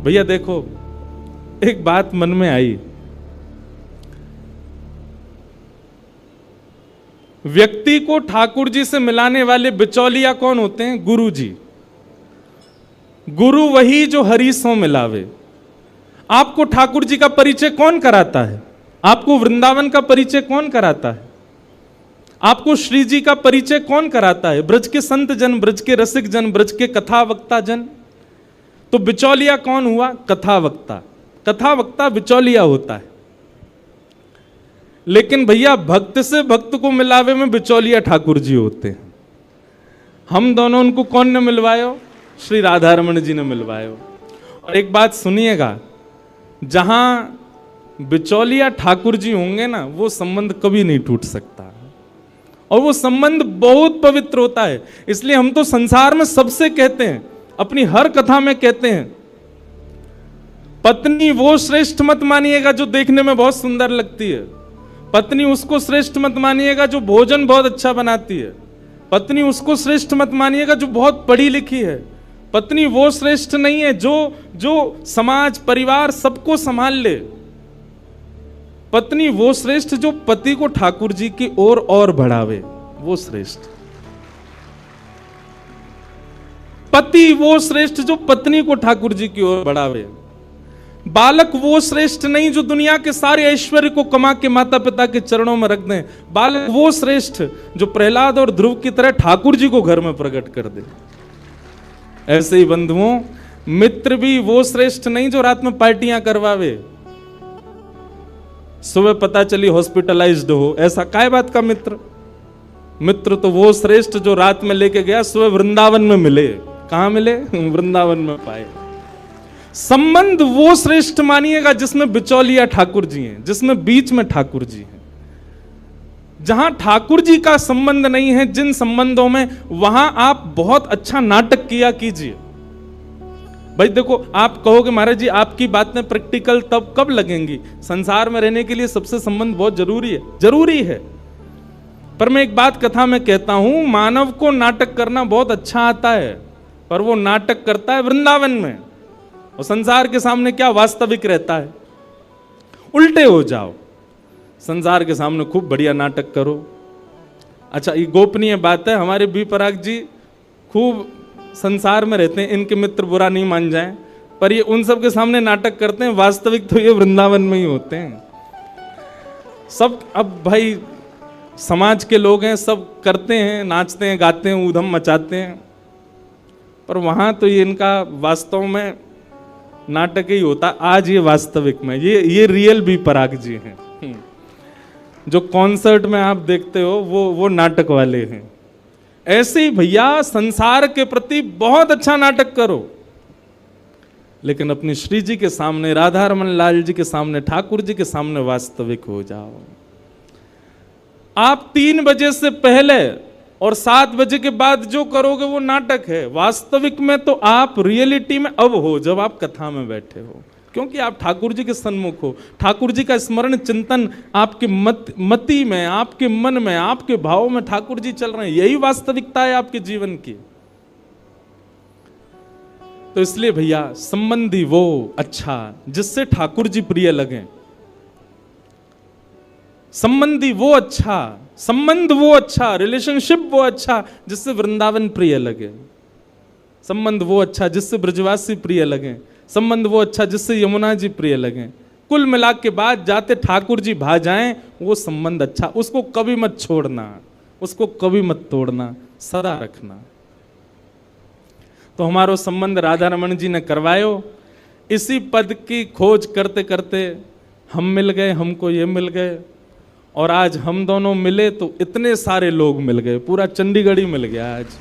भैया देखो, एक बात मन में आई, व्यक्ति को ठाकुर जी से मिलाने वाले बिचौलिया कौन होते हैं? गुरु जी। गुरु वही जो हरि सो मिलावे। आपको ठाकुर जी का परिचय कौन कराता है? आपको वृंदावन का परिचय कौन कराता है? आपको श्री जी का परिचय कौन कराता है? ब्रज के संत जन, ब्रज के रसिक जन, ब्रज के कथा वक्ता जन। तो बिचौलिया कौन हुआ? कथा वक्ता। कथा वक्ता बिचौलिया होता है। लेकिन भैया भक्त से भक्त को मिलावे में बिचौलिया ठाकुर जी होते हैं। हम दोनों, उनको कौन ने मिलवायो? श्री राधा रमन जी ने मिलवायो। और एक बात सुनिएगा, जहां बिचौलिया ठाकुर जी होंगे ना, वो संबंध कभी नहीं टूट सकता, और वो संबंध बहुत पवित्र होता है। इसलिए हम तो संसार में सबसे कहते हैं, अपनी हर कथा में कहते हैं, पत्नी वो श्रेष्ठ मत मानिएगा जो देखने में बहुत सुंदर लगती है। पत्नी उसको श्रेष्ठ मत मानिएगा जो भोजन बहुत अच्छा बनाती है। पत्नी उसको श्रेष्ठ मत मानिएगा जो बहुत पढ़ी लिखी है। पत्नी वो श्रेष्ठ नहीं है जो समाज परिवार सबको संभाल ले। पत्नी वो श्रेष्ठ जो पति को ठाकुर जी की ओर और बढ़ावे, वो श्रेष्ठ। पति वो श्रेष्ठ जो पत्नी को ठाकुर जी की ओर बढ़ावे। बालक वो श्रेष्ठ नहीं जो दुनिया के सारे ऐश्वर्य को कमा के माता पिता के चरणों में रख दें। बालक वो श्रेष्ठ जो प्रहलाद और ध्रुव की तरह ठाकुर जी को घर में प्रकट कर दे। ऐसे ही बंधुओं, मित्र भी वो श्रेष्ठ नहीं जो रात में पार्टियां करवावे, सुबह पता चली हॉस्पिटलाइज्ड हो, ऐसा काय बात का मित्र? मित्र तो वो श्रेष्ठ जो रात में लेके गया, सुबह वृंदावन में मिले। कहां मिले? वृंदावन में पाए। संबंध वो श्रेष्ठ मानिएगा जिसमें बिचौलिया ठाकुर जी हैं, जिसमें बीच में ठाकुर जी हैं। जहां ठाकुर जी का संबंध नहीं है, जिन संबंधों में, वहां आप बहुत अच्छा नाटक किया कीजिए। भाई देखो, आप कहोगे महाराज जी आपकी बातें प्रैक्टिकल तब कब लगेंगी? संसार में रहने के लिए सबसे संबंध बहुत जरूरी है, जरूरी है। पर मैं एक बात कथा में कहता हूं, मानव को नाटक करना बहुत अच्छा आता है, पर वो नाटक करता है वृंदावन में, और संसार के सामने क्या वास्तविक रहता है? उल्टे हो जाओ। संसार के सामने खूब बढ़िया नाटक करो। अच्छा, ये गोपनीय बात है, हमारे बी पराग जी खूब संसार में रहते हैं, इनके मित्र बुरा नहीं मान जाएं, पर ये उन सब के सामने नाटक करते हैं, वास्तविक तो ये वृंदावन में ही होते हैं सब। अब भाई समाज के लोग हैं, सब करते हैं, नाचते हैं, गाते हैं, ऊधम मचाते हैं, पर वहां तो ये इनका वास्तव में नाटक ही होता। आज ये वास्तविक में ये रियल बी पराग जी हैं। जो कॉन्सर्ट में आप देखते हो वो नाटक वाले हैं। ऐसे ही भैया संसार के प्रति बहुत अच्छा नाटक करो, लेकिन अपनी श्री जी के सामने, राधा रमन लाल जी के सामने, ठाकुर जी के सामने वास्तविक हो जाओ। आप 3 बजे से पहले और 7 बजे के बाद जो करोगे वो नाटक है। वास्तविक में तो आप रियलिटी में अब हो, जब आप कथा में बैठे हो, क्योंकि आप ठाकुर जी के सन्मुख हो। ठाकुर जी का स्मरण चिंतन आपके मति में, आपके मन में, आपके भाव में ठाकुर जी चल रहे हैं। यही वास्तविकता है आपके जीवन की। तो इसलिए भैया संबंधी वो अच्छा जिससे ठाकुर जी प्रिय लगे। संबंधी वो अच्छा, संबंध वो अच्छा, रिलेशनशिप वो अच्छा जिससे वृंदावन प्रिय लगे। संबंध वो अच्छा जिससे ब्रजवासी प्रिय लगे। संबंध वो अच्छा जिससे यमुना जी प्रिय लगे। कुल मिला के बाद जाते ठाकुर जी भा जाएं, वो संबंध अच्छा। उसको कभी मत छोड़ना, उसको कभी मत तोड़ना, सदा रखना। तो हमारो संबंध राधा रमन जी ने करवायो। इसी पद की खोज करते करते हम मिल गए, हमको ये मिल गए, और आज हम दोनों मिले तो इतने सारे लोग मिल गए, पूरा चंडीगढ़ ही मिल गया आज।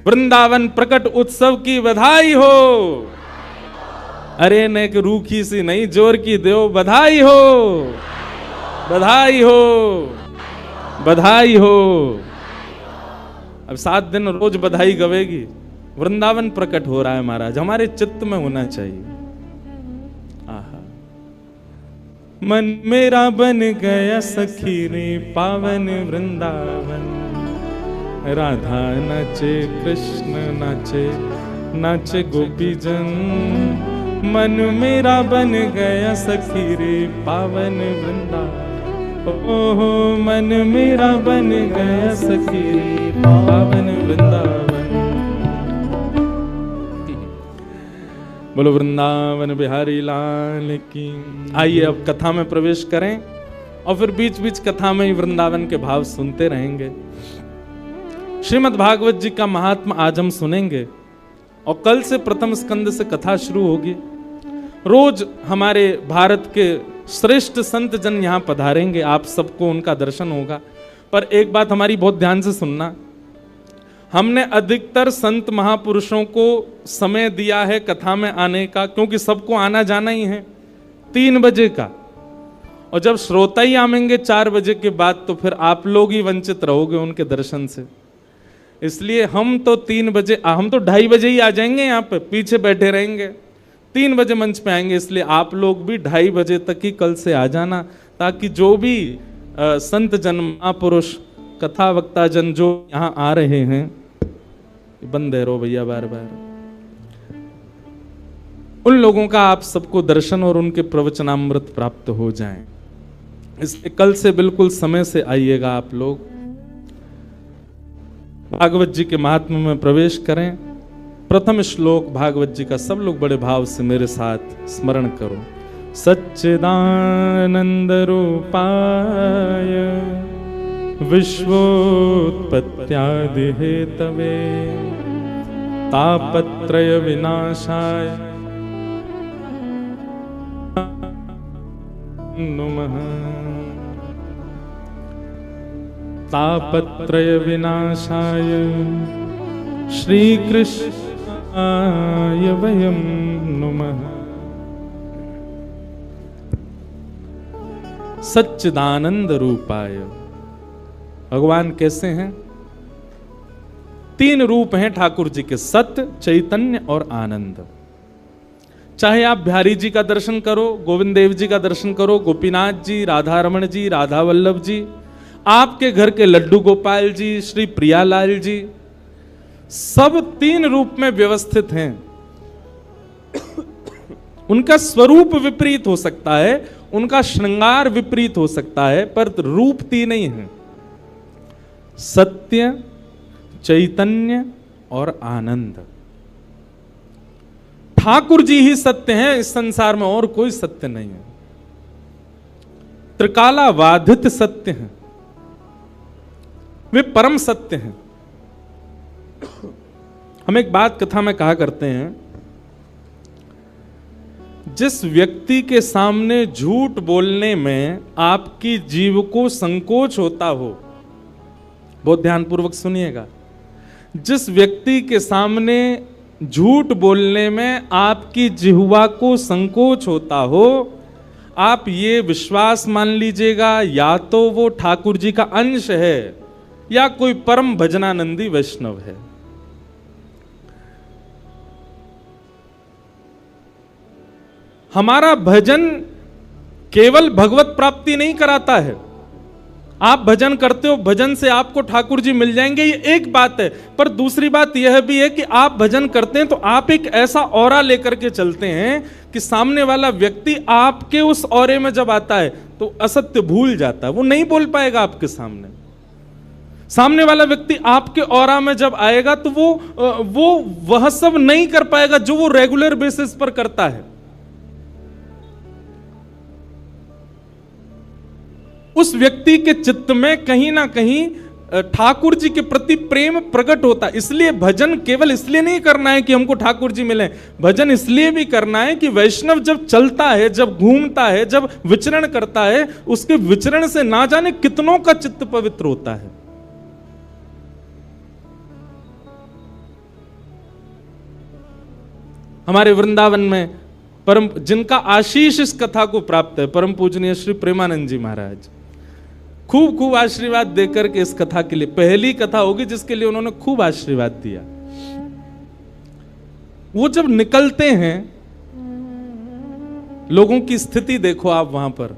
वृंदावन प्रकट उत्सव की बधाई हो। अरे नेक रूखी सी नहीं, जोर की देव बधाई हो, बधाई हो, बधाई हो। अब 7 दिन रोज बधाई गवेगी। वृंदावन प्रकट हो रहा है महाराज, हमारे चित्त में होना चाहिए। मन मेरा बन गया सखी रे पावन वृंदावन, राधा नाचे कृष्ण नाचे नाचे गोपी जन, मन मेरा बन गया सखी रे पावन वृंदावन। ओहो मन मेरा बन गया सखी रे पावन वृंदावन। बोलो वृंदावन बिहारी लाल की। आइए अब कथा में प्रवेश करें और फिर बीच बीच कथा में ही वृंदावन के भाव सुनते रहेंगे। श्रीमद् भागवत जी का महात्मा आज हम सुनेंगे और कल से प्रथम स्कंद से कथा शुरू होगी। रोज हमारे भारत के श्रेष्ठ संत जन यहाँ पधारेंगे, आप सबको उनका दर्शन होगा। पर एक बात हमारी बहुत ध्यान से सुनना, हमने अधिकतर संत महापुरुषों को समय दिया है कथा में आने का, क्योंकि सबको आना जाना ही है 3 बजे का, और जब श्रोता ही आवेंगे 4 बजे के बाद तो फिर आप लोग ही वंचित रहोगे उनके दर्शन से। इसलिए हम तो 3 बजे, हम तो 2:30 बजे ही आ जाएंगे, यहाँ पे पीछे बैठे रहेंगे, 3 बजे मंच पे आएंगे। इसलिए आप लोग भी 2:30 बजे तक ही कल से आ जाना, ताकि जो भी संत जन महापुरुष कथा वक्ता जन जो यहाँ आ रहे हैं, बंद है रो भैया बार बार, उन लोगों का आप सबको दर्शन और उनके प्रवचनामृत प्राप्त हो जाएं। इसलिए कल से बिल्कुल समय से आइएगा आप लोग। भागवत जी के महात्म्य में प्रवेश करें। प्रथम श्लोक भागवत जी का सब लोग बड़े भाव से मेरे साथ स्मरण करो। सच्चिदानंद रूपाय विश्वोत्पत्त्यादि हेतवे तापत्रय विनाशाय नमः। तापत्रय विनाशाय श्री कृष्णाय वयं नमः। सच्चिदानंद रूपाय, भगवान कैसे हैं? 3 रूप हैं ठाकुर जी के, सत्य, चैतन्य और आनंद। चाहे आप बिहारी जी का दर्शन करो, गोविंद देव जी का दर्शन करो, गोपीनाथ जी, राधा रमण जी, राधा वल्लभ जी, आपके घर के लड्डू गोपाल जी, श्री प्रियालाल जी, सब 3 रूप में व्यवस्थित हैं। उनका स्वरूप विपरीत हो सकता है, उनका श्रृंगार विपरीत हो सकता है, पर रूप 3 ही है, सत्य, चैतन्य और आनंद। ठाकुर जी ही सत्य हैं, इस संसार में और कोई सत्य नहीं है। त्रिकालाबाधित सत्य हैं, वे परम सत्य हैं। हम एक बात कथा में कहा करते हैं, जिस व्यक्ति के सामने झूठ बोलने में आपकी जीव को संकोच होता हो, बहुत ध्यानपूर्वक सुनिएगा, जिस व्यक्ति के सामने झूठ बोलने में आपकी जिह्वा को संकोच होता हो, आप ये विश्वास मान लीजिएगा, या तो वो ठाकुर जी का अंश है या कोई परम भजनानंदी वैष्णव है। हमारा भजन केवल भगवत प्राप्ति नहीं कराता है। आप भजन करते हो, भजन से आपको ठाकुर जी मिल जाएंगे, ये एक बात है, पर दूसरी बात यह भी है कि आप भजन करते हैं तो आप एक ऐसा ऑरा लेकर के चलते हैं कि सामने वाला व्यक्ति आपके उस ऑरे में जब आता है तो असत्य भूल जाता है, वो नहीं बोल पाएगा आपके सामने। सामने वाला व्यक्ति आपके ऑरा में जब आएगा तो वो वह सब नहीं कर पाएगा जो वो रेगुलर बेसिस पर करता है। उस व्यक्ति के चित्त में कहीं ना कहीं ठाकुर जी के प्रति प्रेम प्रकट होता है। इसलिए भजन केवल इसलिए नहीं करना है कि हमको ठाकुर जी मिले, भजन इसलिए भी करना है कि वैष्णव जब चलता है, जब घूमता है, जब विचरण करता है, उसके विचरण से ना जाने कितनों का चित्त पवित्र होता है। हमारे वृंदावन में परम जिनका आशीष इस कथा को प्राप्त है, परम पूजनीय श्री प्रेमानंद जी महाराज खूब खूब आशीर्वाद देकर के इस कथा के लिए, पहली कथा होगी जिसके लिए उन्होंने खूब आशीर्वाद दिया। वो जब निकलते हैं, लोगों की स्थिति देखो आप वहां पर,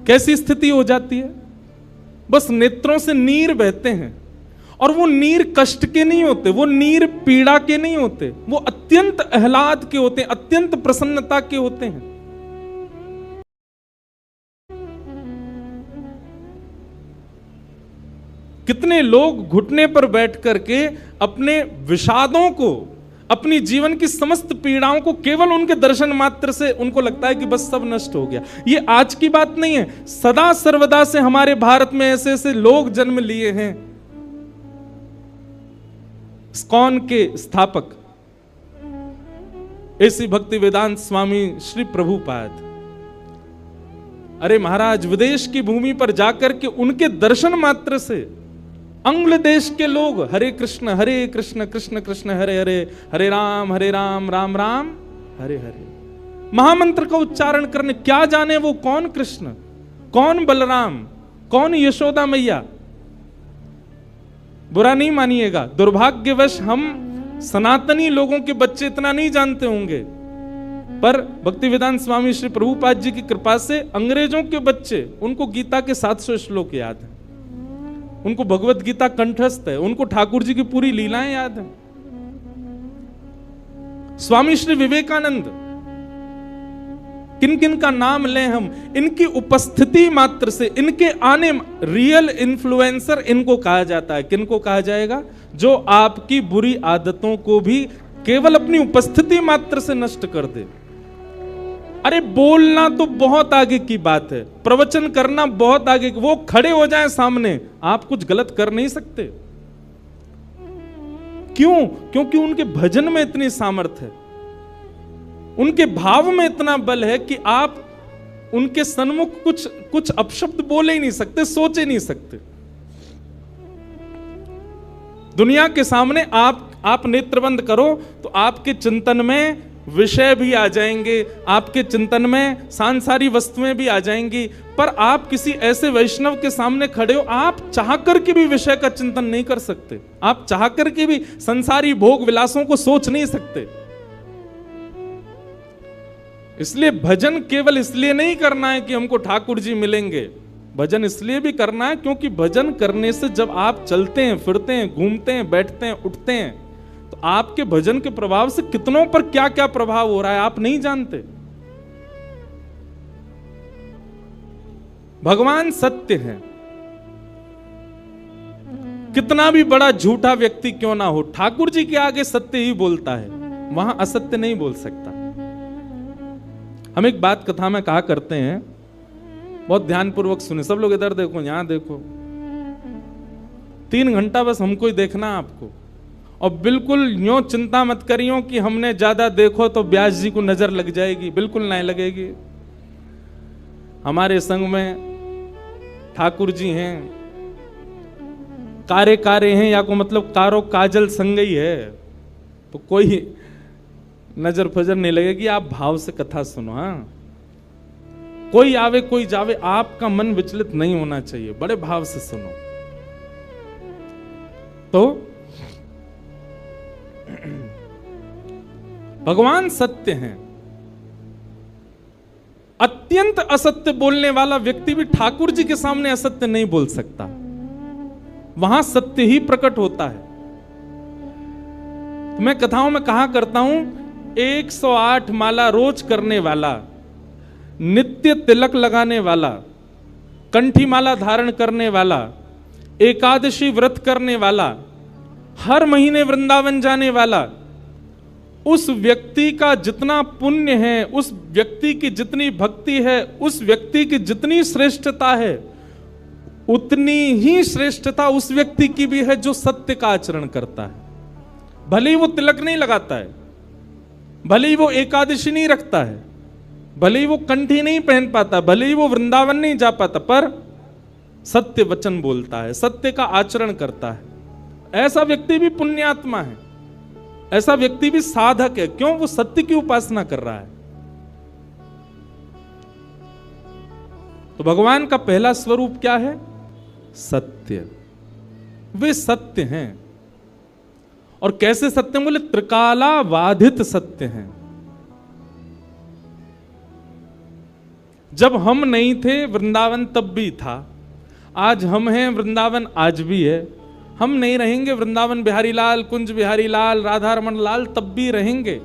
कैसी स्थिति हो जाती है, बस नेत्रों से नीर बहते हैं। और वो नीर कष्ट के नहीं होते, वो नीर पीड़ा के नहीं होते, वो अत्यंत आह्लाद के होते हैं, अत्यंत प्रसन्नता के होते हैं। कितने लोग घुटने पर बैठ करके अपने विषादों को, अपनी जीवन की समस्त पीड़ाओं को केवल उनके दर्शन मात्र से उनको लगता है कि बस सब नष्ट हो गया। ये आज की बात नहीं है, सदा सर्वदा से हमारे भारत में ऐसे ऐसे लोग जन्म लिए हैं। इस्कॉन के स्थापक ऐसी भक्ति वेदांत स्वामी श्री प्रभुपाद, अरे महाराज, विदेश की भूमि पर जाकर के उनके दर्शन मात्र से अंग्ल देश के लोग हरे कृष्ण कृष्ण कृष्ण हरे हरे, हरे राम राम राम हरे हरे महामंत्र का उच्चारण करने, क्या जाने वो कौन कृष्ण, कौन बलराम, कौन यशोदा मैया। बुरा नहीं मानिएगा, दुर्भाग्यवश हम सनातनी लोगों के बच्चे इतना नहीं जानते होंगे, पर भक्ति वेदांत स्वामी श्री प्रभुपाद जी की कृपा से अंग्रेजों के बच्चे, उनको गीता के 700 श्लोक याद है, उनको भगवत गीता कंठस्थ है, उनको ठाकुर जी की पूरी लीलाएं याद है। स्वामी श्री विवेकानंद, किन किन का नाम लें हम, इनकी उपस्थिति मात्र से, इनके आने, रियल इन्फ्लुएंसर इनको कहा जाता है। किनको कहा जाएगा? जो आपकी बुरी आदतों को भी केवल अपनी उपस्थिति मात्र से नष्ट कर दे। अरे बोलना तो बहुत आगे की बात है, प्रवचन करना बहुत आगे, वो खड़े हो जाएं सामने, आप कुछ गलत कर नहीं सकते। क्यों? क्योंकि उनके भजन में इतनी सामर्थ्य है, उनके भाव में इतना बल है कि आप उनके सन्मुख कुछ अपशब्द बोले ही नहीं सकते, सोचे नहीं सकते। दुनिया के सामने आप नेत्र बंद करो तो आपके चिंतन में विषय भी आ जाएंगे, आपके चिंतन में सांसारी वस्तुएं भी आ जाएंगी, पर आप किसी ऐसे वैष्णव के सामने खड़े हो, आप चाहकर के भी विषय का चिंतन नहीं कर सकते, आप चाहकर के भी संसारी भोग विलासों को सोच नहीं सकते। इसलिए भजन केवल इसलिए नहीं करना है कि हमको ठाकुर जी मिलेंगे, भजन इसलिए भी करना है क्योंकि भजन करने से जब आप चलते हैं, फिरते हैं, घूमते हैं, बैठते हैं, उठते हैं, तो आपके भजन के प्रभाव से कितनों पर क्या क्या प्रभाव हो रहा है आप नहीं जानते। भगवान सत्य है, कितना भी बड़ा झूठा व्यक्ति क्यों ना हो, ठाकुर जी के आगे सत्य ही बोलता है, वहां असत्य नहीं बोल सकता। हम एक बात कथा में कहा करते हैं, बहुत ध्यानपूर्वक सुने सब लोग, इधर देखो, यहां देखो, 3 घंटा बस हमको ही देखना आपको, और बिल्कुल यूं चिंता मत करियो कि हमने ज्यादा देखो तो व्यास जी को नजर लग जाएगी, बिल्कुल नहीं लगेगी। हमारे संग में ठाकुर जी हैं, कारे हैं, या को मतलब कारो काजल संग ही है, तो कोई नजर फजर नहीं लगेगी। आप भाव से कथा सुनो। हाँ, कोई आवे कोई जावे, आपका मन विचलित नहीं होना चाहिए, बड़े भाव से सुनो। तो भगवान सत्य हैं, अत्यंत असत्य बोलने वाला व्यक्ति भी ठाकुर जी के सामने असत्य नहीं बोल सकता, वहां सत्य ही प्रकट होता है। तो मैं कथाओं में कहा करता हूं, 108 माला रोज करने वाला, नित्य तिलक लगाने वाला, कंठी माला धारण करने वाला, एकादशी व्रत करने वाला, हर महीने वृंदावन जाने वाला, उस व्यक्ति का जितना पुण्य है, उस व्यक्ति की जितनी भक्ति है, उस व्यक्ति की जितनी श्रेष्ठता है, उतनी ही श्रेष्ठता उस व्यक्ति की भी है जो सत्य का आचरण करता है। भले ही वो तिलक नहीं लगाता है, भले ही वो एकादशी नहीं रखता है, भले ही वो कंठी नहीं पहन पाता, भले ही वो वृंदावन नहीं जा पाता, पर सत्य वचन बोलता है, सत्य का आचरण करता है, ऐसा व्यक्ति भी पुण्यात्मा है, ऐसा व्यक्ति भी साधक है। क्यों? वो सत्य की उपासना कर रहा है। तो भगवान का पहला स्वरूप क्या है? सत्य। वे सत्य हैं। और कैसे सत्य? बोले त्रिकालाबाधित सत्य हैं। जब हम नहीं थे वृंदावन तब भी था, आज हम हैं वृंदावन आज भी है, हम नहीं रहेंगे वृंदावन बिहारी लाल, कुंज बिहारी लाल, राधा रमन लाल तब भी रहेंगे।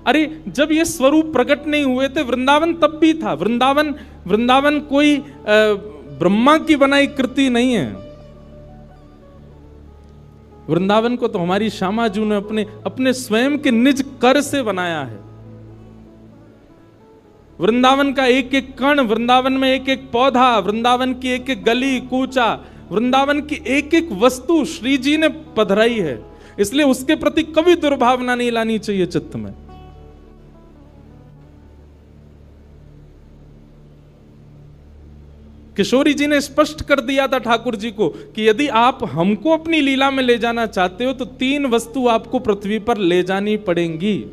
अरे जब ये स्वरूप प्रकट नहीं हुए थे वृंदावन तब भी था। वृंदावन कोई ब्रह्मा की बनाई कृति नहीं है। वृंदावन को तो हमारी श्यामा जी ने अपने स्वयं के निज कर से बनाया है। वृंदावन का एक एक कण, वृंदावन में एक एक पौधा, वृंदावन की एक एक गली कूचा, वृंदावन की एक एक वस्तु श्री जी ने पधराई है। इसलिए उसके प्रति कभी दुर्भावना नहीं लानी चाहिए चित्त में। किशोरी जी ने स्पष्ट कर दिया था ठाकुर जी को कि यदि आप हमको अपनी लीला में ले जाना चाहते हो तो 3 वस्तु आपको पृथ्वी पर ले जानी पड़ेंगी।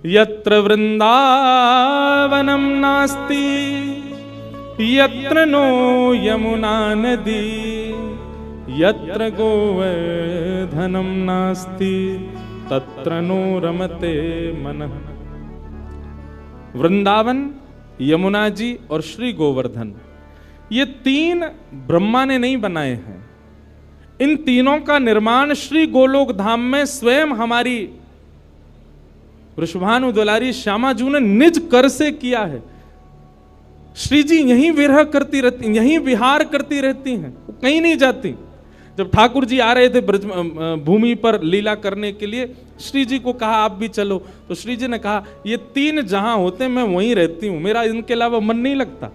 यत्र वृंदावनम नास्ति यत्र नो यमुना नदी यत्र गोवर्धनम नास्ति तत्र नो रमते मनः। वृंदावन, यमुना जी और श्री गोवर्धन, ये 3 ब्रह्मा ने नहीं बनाए हैं। इन तीनों का निर्माण श्री गोलोक धाम में स्वयं हमारी वृषभानु दुलारी श्यामा जी ने निज कर से किया है। श्री जी यहीं विरह करती रहती, यहीं विहार करती रहती हैं, कहीं नहीं जाती। जब ठाकुर जी आ रहे थे ब्रज भूमि पर लीला करने के लिए, श्री जी को कहा आप भी चलो, तो श्री जी ने कहा ये 3 जहां होते मैं वहीं रहती हूं, मेरा इनके अलावा मन नहीं लगता।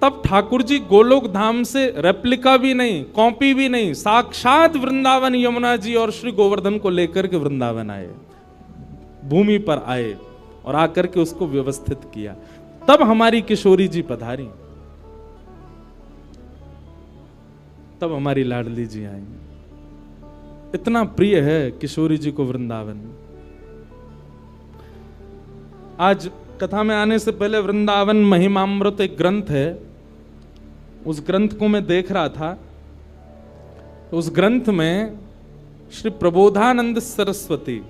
तब ठाकुर जी गोलोक धाम से रेप्लिका भी नहीं, कॉपी भी नहीं, साक्षात वृंदावन, यमुना जी और श्री गोवर्धन को लेकर के वृंदावन आए, भूमि पर आए और आकर के उसको व्यवस्थित किया। तब हमारी किशोरी जी पधारी, तब हमारी लाडली जी आई। इतना प्रिय है किशोरी जी को वृंदावन। आज कथा में आने से पहले वृंदावन महिमामृत एक ग्रंथ है, उस ग्रंथ को मैं देख रहा था। तो उस ग्रंथ में श्री प्रबोधानंद सरस्वती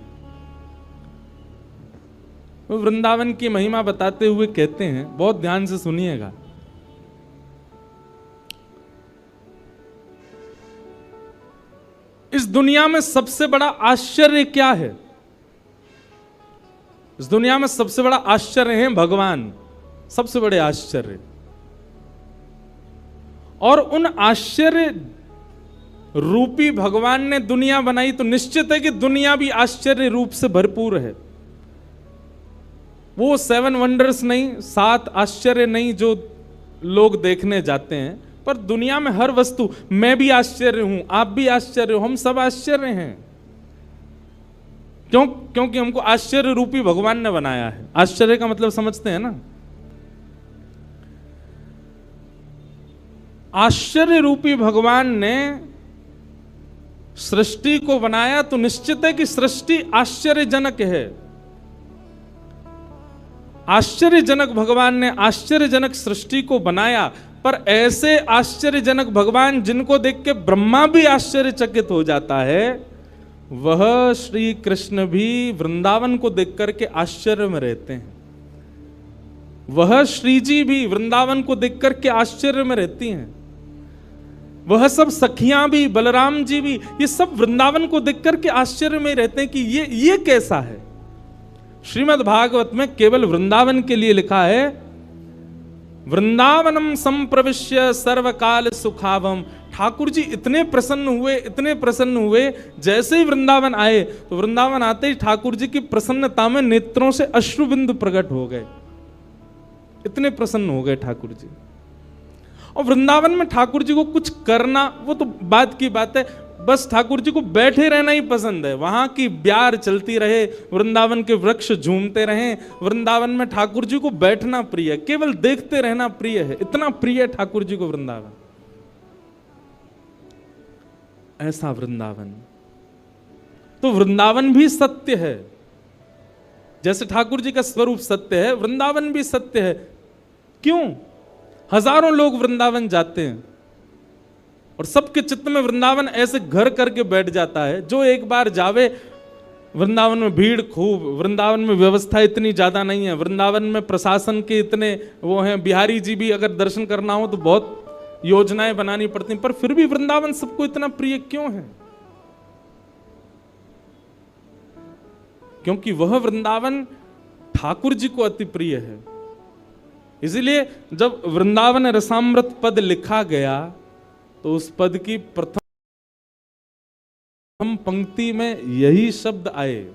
वो वृंदावन की महिमा बताते हुए कहते हैं, बहुत ध्यान से सुनिएगा। इस दुनिया में सबसे बड़ा आश्चर्य क्या है? इस दुनिया में सबसे बड़ा आश्चर्य है भगवान, सबसे बड़े आश्चर्य। और उन आश्चर्य रूपी भगवान ने दुनिया बनाई तो निश्चित है कि दुनिया भी आश्चर्य रूप से भरपूर है। वो 7 वंडर्स नहीं, 7 आश्चर्य नहीं जो लोग देखने जाते हैं, पर दुनिया में हर वस्तु, मैं भी आश्चर्य हूं, आप भी आश्चर्य हो, हम सब आश्चर्य हैं। क्यों? क्योंकि हमको आश्चर्य रूपी भगवान ने बनाया है। आश्चर्य का मतलब समझते हैं ना? आश्चर्य रूपी भगवान ने सृष्टि को बनाया तो निश्चित है कि सृष्टि आश्चर्यजनक है। आश्चर्यजनक भगवान ने आश्चर्यजनक सृष्टि को बनाया, पर ऐसे आश्चर्यजनक भगवान जिनको देख के ब्रह्मा भी आश्चर्यचकित हो जाता है, वह श्री कृष्ण भी वृंदावन को देख करके आश्चर्य में रहते हैं। वह श्री जी भी वृंदावन को देख करके आश्चर्य में रहती हैं। वह सब सखियां भी, बलराम जी भी, ये सब वृंदावन को देख करके आश्चर्य में रहते हैं कि ये कैसा है। श्रीमद् भागवत में केवल वृंदावन के लिए लिखा है, वृंदावनम संप्रविश्य सर्वकाल सुखावम। ठाकुर जी इतने प्रसन्न हुए, जैसे ही वृंदावन आए तो वृंदावन आते ही ठाकुर जी की प्रसन्नता में नेत्रों से अश्रुबिंदु प्रकट हो गए। इतने प्रसन्न हो गए ठाकुर जी। और वृंदावन में ठाकुर जी को कुछ करना, वो तो बात की बात है, बस ठाकुर जी को बैठे रहना ही पसंद है। वहां की ब्यार चलती रहे, वृंदावन के वृक्ष झूमते रहें, वृंदावन में ठाकुर जी को बैठना प्रिय है, केवल देखते रहना प्रिय है। इतना प्रिय है ठाकुर जी को वृंदावन। ऐसा वृंदावन, तो वृंदावन भी सत्य है। जैसे ठाकुर जी का स्वरूप सत्य है, वृंदावन भी सत्य है। क्यों? हजारों लोग वृंदावन जाते हैं और सबके चित्त में वृंदावन ऐसे घर करके बैठ जाता है। जो एक बार जावे, वृंदावन में भीड़ खूब, वृंदावन में व्यवस्था इतनी ज्यादा नहीं है, वृंदावन में प्रशासन के इतने वो हैं। बिहारी जी भी अगर दर्शन करना हो तो बहुत योजनाएं बनानी पड़ती, पर फिर भी वृंदावन सबको इतना प्रिय क्यों है? क्योंकि वह वृंदावन ठाकुर जी को अति प्रिय है। इसीलिए जब वृंदावन रसामृत पद लिखा गया तो उस पद की प्रथम पंक्ति में यही शब्द आए,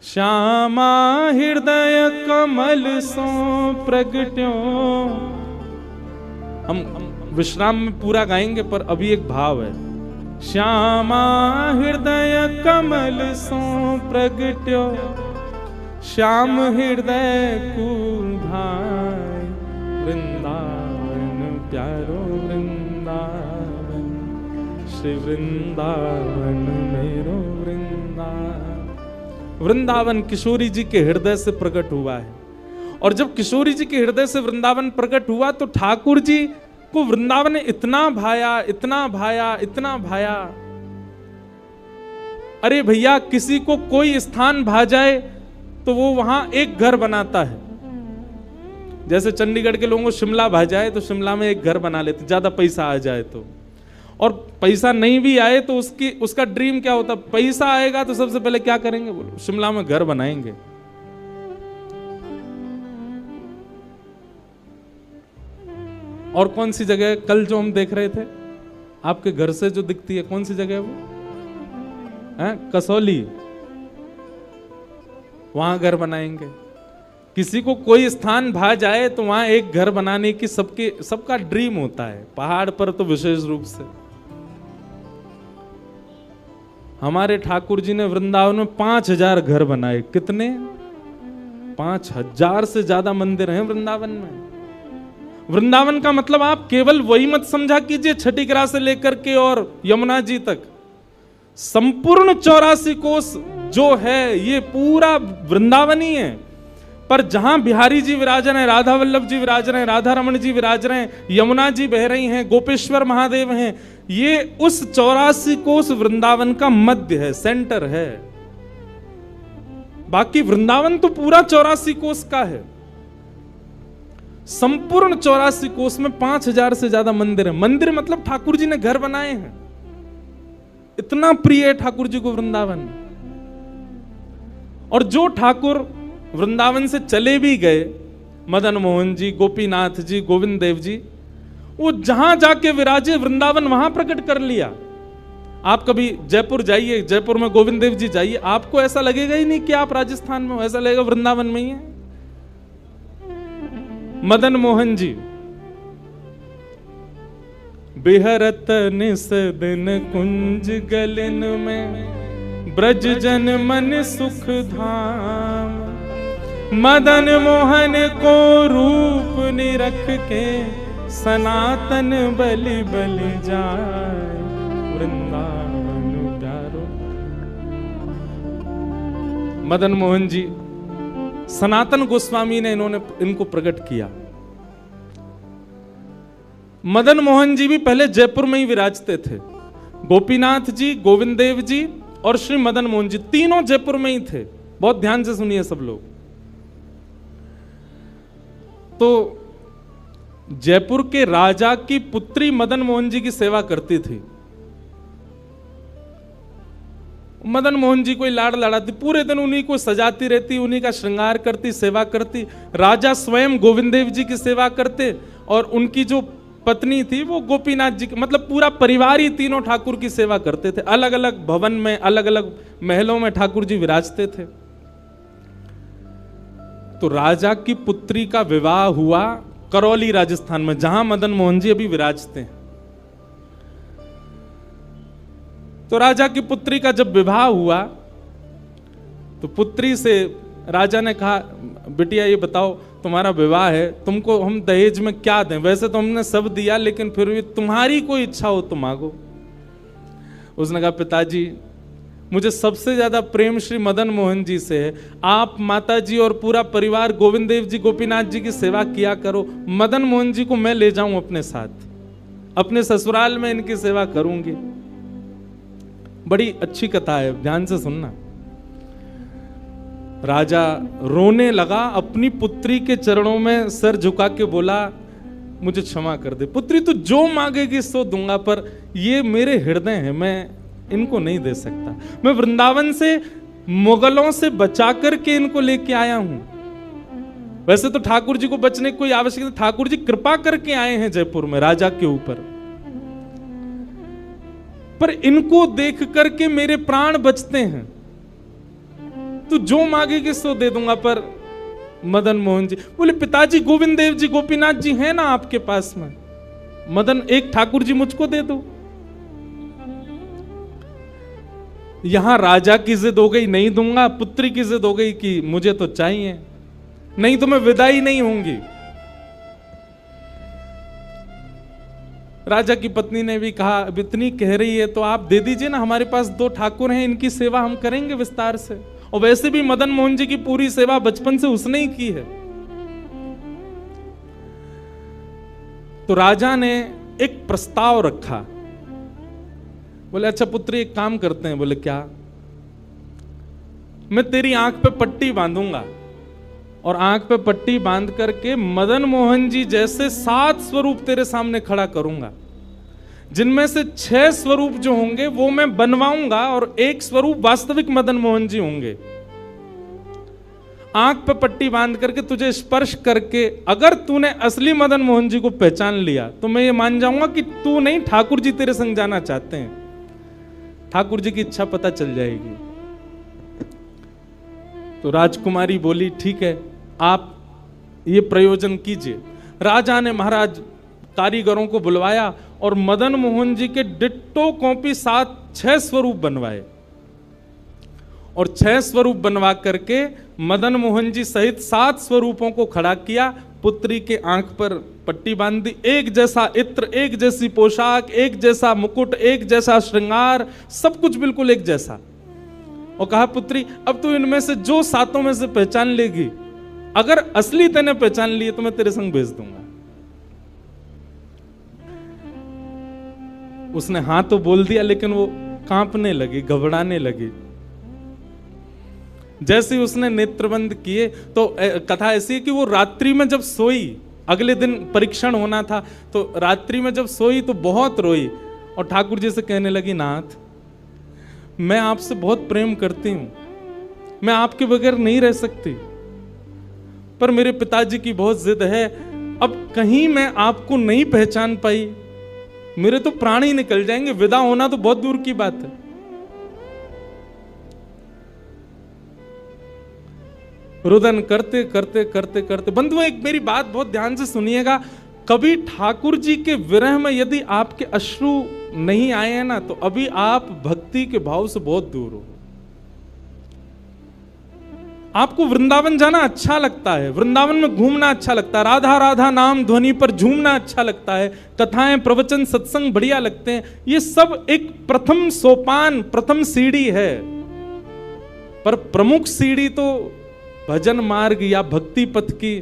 श्यामा हृदय कमल सो प्रगट्यो। हम विश्राम में पूरा गाएंगे, पर अभी एक भाव है, श्यामा हृदय कमल सो प्रगट्यो, श्याम हृदय को भाई, वृंदावन प्यारो वृंदावन, श्री वृंदावन मेरो वृंदावन। वृंदावन किशोरी जी के हृदय से प्रकट हुआ है, और जब किशोरी जी के हृदय से वृंदावन प्रकट हुआ तो ठाकुर जी को वृंदावन ने इतना भाया, इतना भाया, इतना भाया। अरे भैया, किसी को कोई स्थान भा जाए तो वो वहां एक घर बनाता है। जैसे चंडीगढ़ के लोगों को शिमला भा जाए तो शिमला में एक घर बना लेते, ज्यादा पैसा आ जाए तो। और पैसा नहीं भी आए तो उसका ड्रीम क्या होता, पैसा आएगा तो सबसे पहले क्या करेंगे, बोलो शिमला में घर बनाएंगे। और कौन सी जगह कल जो हम देख रहे थे, आपके घर से जो दिखती है, कौन सी जगह है वो? कसौली, वहां घर बनाएंगे। किसी को कोई स्थान भा जाए तो वहां एक घर बनाने की सबका ड्रीम होता है, पहाड़ पर तो विशेष रूप से। हमारे ठाकुर जी ने वृंदावन में 5000 घर बनाए। कितने? 5000 से ज्यादा मंदिर हैं वृंदावन में। वृंदावन का मतलब आप केवल वही मत समझा कीजिए छठी ग्रास से लेकर के और यमुना जी तक, संपूर्ण 84 कोस जो है ये पूरा वृंदावन ही है। पर जहां बिहारी जी विराज रहे हैं, राधा वल्लभ जी विराज रहे हैं, राधा रमण जी विराज रहे हैं, यमुना जी बह रही हैं, गोपेश्वर महादेव हैं, ये उस 84 कोस वृंदावन का मध्य है, सेंटर है। बाकी वृंदावन तो पूरा 84 कोस का है। संपूर्ण 84 कोस में 5000 से ज्यादा मंदिर है। मंदिर मतलब ठाकुर जी ने घर बनाए हैं। इतना प्रिय है ठाकुर जी को वृंदावन। और जो ठाकुर वृंदावन से चले भी गए, मदन मोहन जी, गोपीनाथ जी, गोविंद देव जी, वो जहां जाके विराजे वृंदावन वहां प्रकट कर लिया। आप कभी जयपुर जाइए, जयपुर में गोविंद देव जी जाइए, आपको ऐसा लगेगा ही नहीं कि आप राजस्थान में हो, ऐसा लगेगा वृंदावन में ही है। मदन मोहन जी बिहरत निस दिन कुंज गलिन में, ब्रज जन मन सुख धाम, मदन मोहन को रूप निरख के, सनातन बलि बलि जाए, वृंदावन प्यारो। मदन मोहन जी सनातन गोस्वामी ने इनको प्रकट किया। मदन मोहन जी भी पहले जयपुर में ही विराजते थे। गोपीनाथ जी, गोविंद देव जी और श्री मदन मोहन जी तीनों जयपुर में ही थे। बहुत ध्यान से सुनिए सब लोग। तो जयपुर के राजा की पुत्री मदन मोहन जी की सेवा करती थी। मदन मोहन जी कोई लाड़ लड़ाती, पूरे दिन उन्हीं को सजाती रहती, उन्हीं का श्रृंगार करती, सेवा करती। राजा स्वयं गोविंद देव जी की सेवा करते और उनकी जो पत्नी थी वो गोपीनाथ जी की, मतलब पूरा परिवार ही तीनों ठाकुर की सेवा करते थे। अलग अलग भवन में, अलग अलग महलों में ठाकुर जी विराजते थे। तो राजा की पुत्री का विवाह हुआ करौली राजस्थान में, जहां मदन मोहन जी अभी विराजते हैं। तो राजा की पुत्री का जब विवाह हुआ तो पुत्री से राजा ने कहा, बिटिया ये बताओ तुम्हारा विवाह है, तुमको हम दहेज में क्या दें? वैसे तो हमने सब दिया, लेकिन फिर भी तुम्हारी कोई इच्छा हो तो मांगो। उसने कहा, पिताजी मुझे सबसे ज्यादा प्रेम श्री मदन मोहन जी से है। आप माता जी और पूरा परिवार गोविंद देव जी, गोपीनाथ जी की सेवा किया करो। मदन मोहन जी को मैं ले जाऊं अपने साथ, अपने ससुराल में इनकी सेवा करूंगी। बड़ी अच्छी कथा है, ध्यान से सुनना। राजा रोने लगा, अपनी पुत्री के चरणों में सर झुका के बोला, मुझे क्षमा कर दे। पुत्री तू जो मांगेगी सो दूंगा, पर ये मेरे हृदय हैं, मैं इनको नहीं दे सकता। मैं वृंदावन से मुगलों से बचा करके इनको लेके आया हूं। वैसे तो ठाकुर जी को बचने की कोई आवश्यकता नहीं, ठाकुर जी कृपा करके आए हैं जयपुर में राजा के ऊपर, पर इनको देख करके मेरे प्राण बचते हैं। तू जो मांगेगी सो दे दूंगा। पर मदन मोहन जी बोले, पिताजी गोविंद देव जी गोपीनाथ जी हैं ना आपके पास में, मदन एक ठाकुर जी मुझको दे दो। यहां राजा की जिद हो गई, नहीं दूंगा। पुत्री की जिद हो गई कि मुझे तो चाहिए, नहीं तो मैं विदा ही नहीं होंगी। राजा की पत्नी ने भी कहा, अब इतनी कह रही है तो आप दे दीजिए ना, हमारे पास 2 ठाकुर हैं, इनकी सेवा हम करेंगे विस्तार से। और वैसे भी मदन मोहन जी की पूरी सेवा बचपन से उसने ही की है। तो राजा ने एक प्रस्ताव रखा। बोले, अच्छा पुत्री एक काम करते हैं। बोले, क्या? मैं तेरी आंख पे पट्टी बांधूंगा और आंख पे पट्टी बांध करके मदन मोहन जी जैसे 7 स्वरूप तेरे सामने खड़ा करूंगा, जिनमें से 6 स्वरूप जो होंगे वो मैं बनवाऊंगा और 1 स्वरूप वास्तविक मदन मोहन जी होंगे। आंख पे पट्टी बांध करके तुझे स्पर्श करके अगर तूने असली मदन मोहन जी को पहचान लिया तो मैं ये मान जाऊंगा कि तू नहीं, ठाकुर जी तेरे संग जाना चाहते हैं। ठाकुर जी की इच्छा पता चल जाएगी। तो राजकुमारी बोली, ठीक है, आप ये प्रयोजन कीजिए। राजा ने महाराज कारीगरों को बुलवाया और मदन मोहन जी के डिट्टो कॉपी 6 स्वरूप बनवाए और 6 स्वरूप बनवा करके मदन मोहन जी सहित 7 स्वरूपों को खड़ा किया। पुत्री के आंख पर पट्टी बांध दी, एक जैसा इत्र, एक जैसी पोशाक, एक जैसा मुकुट, एक जैसा श्रृंगार, सब कुछ बिल्कुल एक जैसा। और कहा, पुत्री अब तू इनमें से जो 7 में से पहचान लेगी, अगर असली तेने पहचान लिए तो मैं तेरे संग भेज दूंगा। उसने हाँ तो बोल दिया, लेकिन वो कांपने लगी, घबराने लगी। जैसे ही उसने नेत्रबंद किए तो कथा ऐसी है कि वो रात्रि में जब सोई, अगले दिन परीक्षण होना था, तो रात्रि में जब सोई तो बहुत रोई और ठाकुर जी से कहने लगी, नाथ मैं आपसे बहुत प्रेम करती हूं, मैं आपके बगैर नहीं रह सकती, पर मेरे पिताजी की बहुत जिद है। अब कहीं मैं आपको नहीं पहचान पाई, मेरे तो प्राण ही निकल जाएंगे, विदा होना तो बहुत दूर की बात है। रुदन करते करते करते करते, बंधुओं एक मेरी बात बहुत ध्यान से सुनिएगा, कभी ठाकुर जी के विरह में यदि आपके अश्रु नहीं आए हैं ना, तो अभी आप भक्ति के भाव से बहुत दूर हो। आपको वृंदावन जाना अच्छा लगता है, वृंदावन में घूमना अच्छा लगता है, राधा राधा नाम ध्वनि पर झूमना अच्छा लगता है, कथाएं प्रवचन सत्संग बढ़िया लगते हैं, ये सब एक प्रथम सोपान, प्रथम सीढ़ी है। पर प्रमुख सीढ़ी तो भजन मार्ग या भक्ति पथ की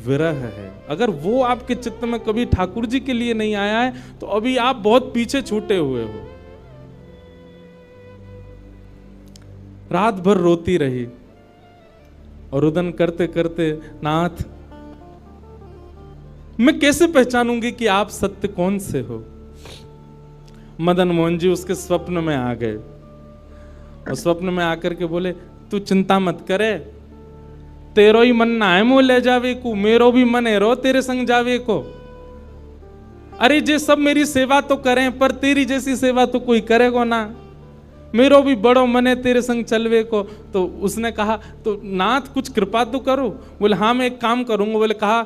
विरह है। अगर वो आपके चित्त में कभी ठाकुर जी के लिए नहीं आया है तो अभी आप बहुत पीछे छूटे हुए हो। रात भर रोती रही और रुदन करते करते, नाथ मैं कैसे पहचानूंगी कि आप सत्य कौन से हो। मदन मोहन जी उसके स्वप्न में आ गए और स्वप्न में आकर के बोले, तू चिंता मत करे, तेरो ही मन ना है मुँह ले जावे को, मेरो भी मन है रो तेरे संग जावे को। अरे जे सब मेरी सेवा तो करें, पर तेरी जैसी सेवा तो कोई करेगा ना, मेरो भी बड़ो मन है तेरे संग चलवे को। तो उसने कहा, तो नाथ कुछ कृपा तो करो। बोले, हाँ मैं एक काम करूंगा। बोले, कहा,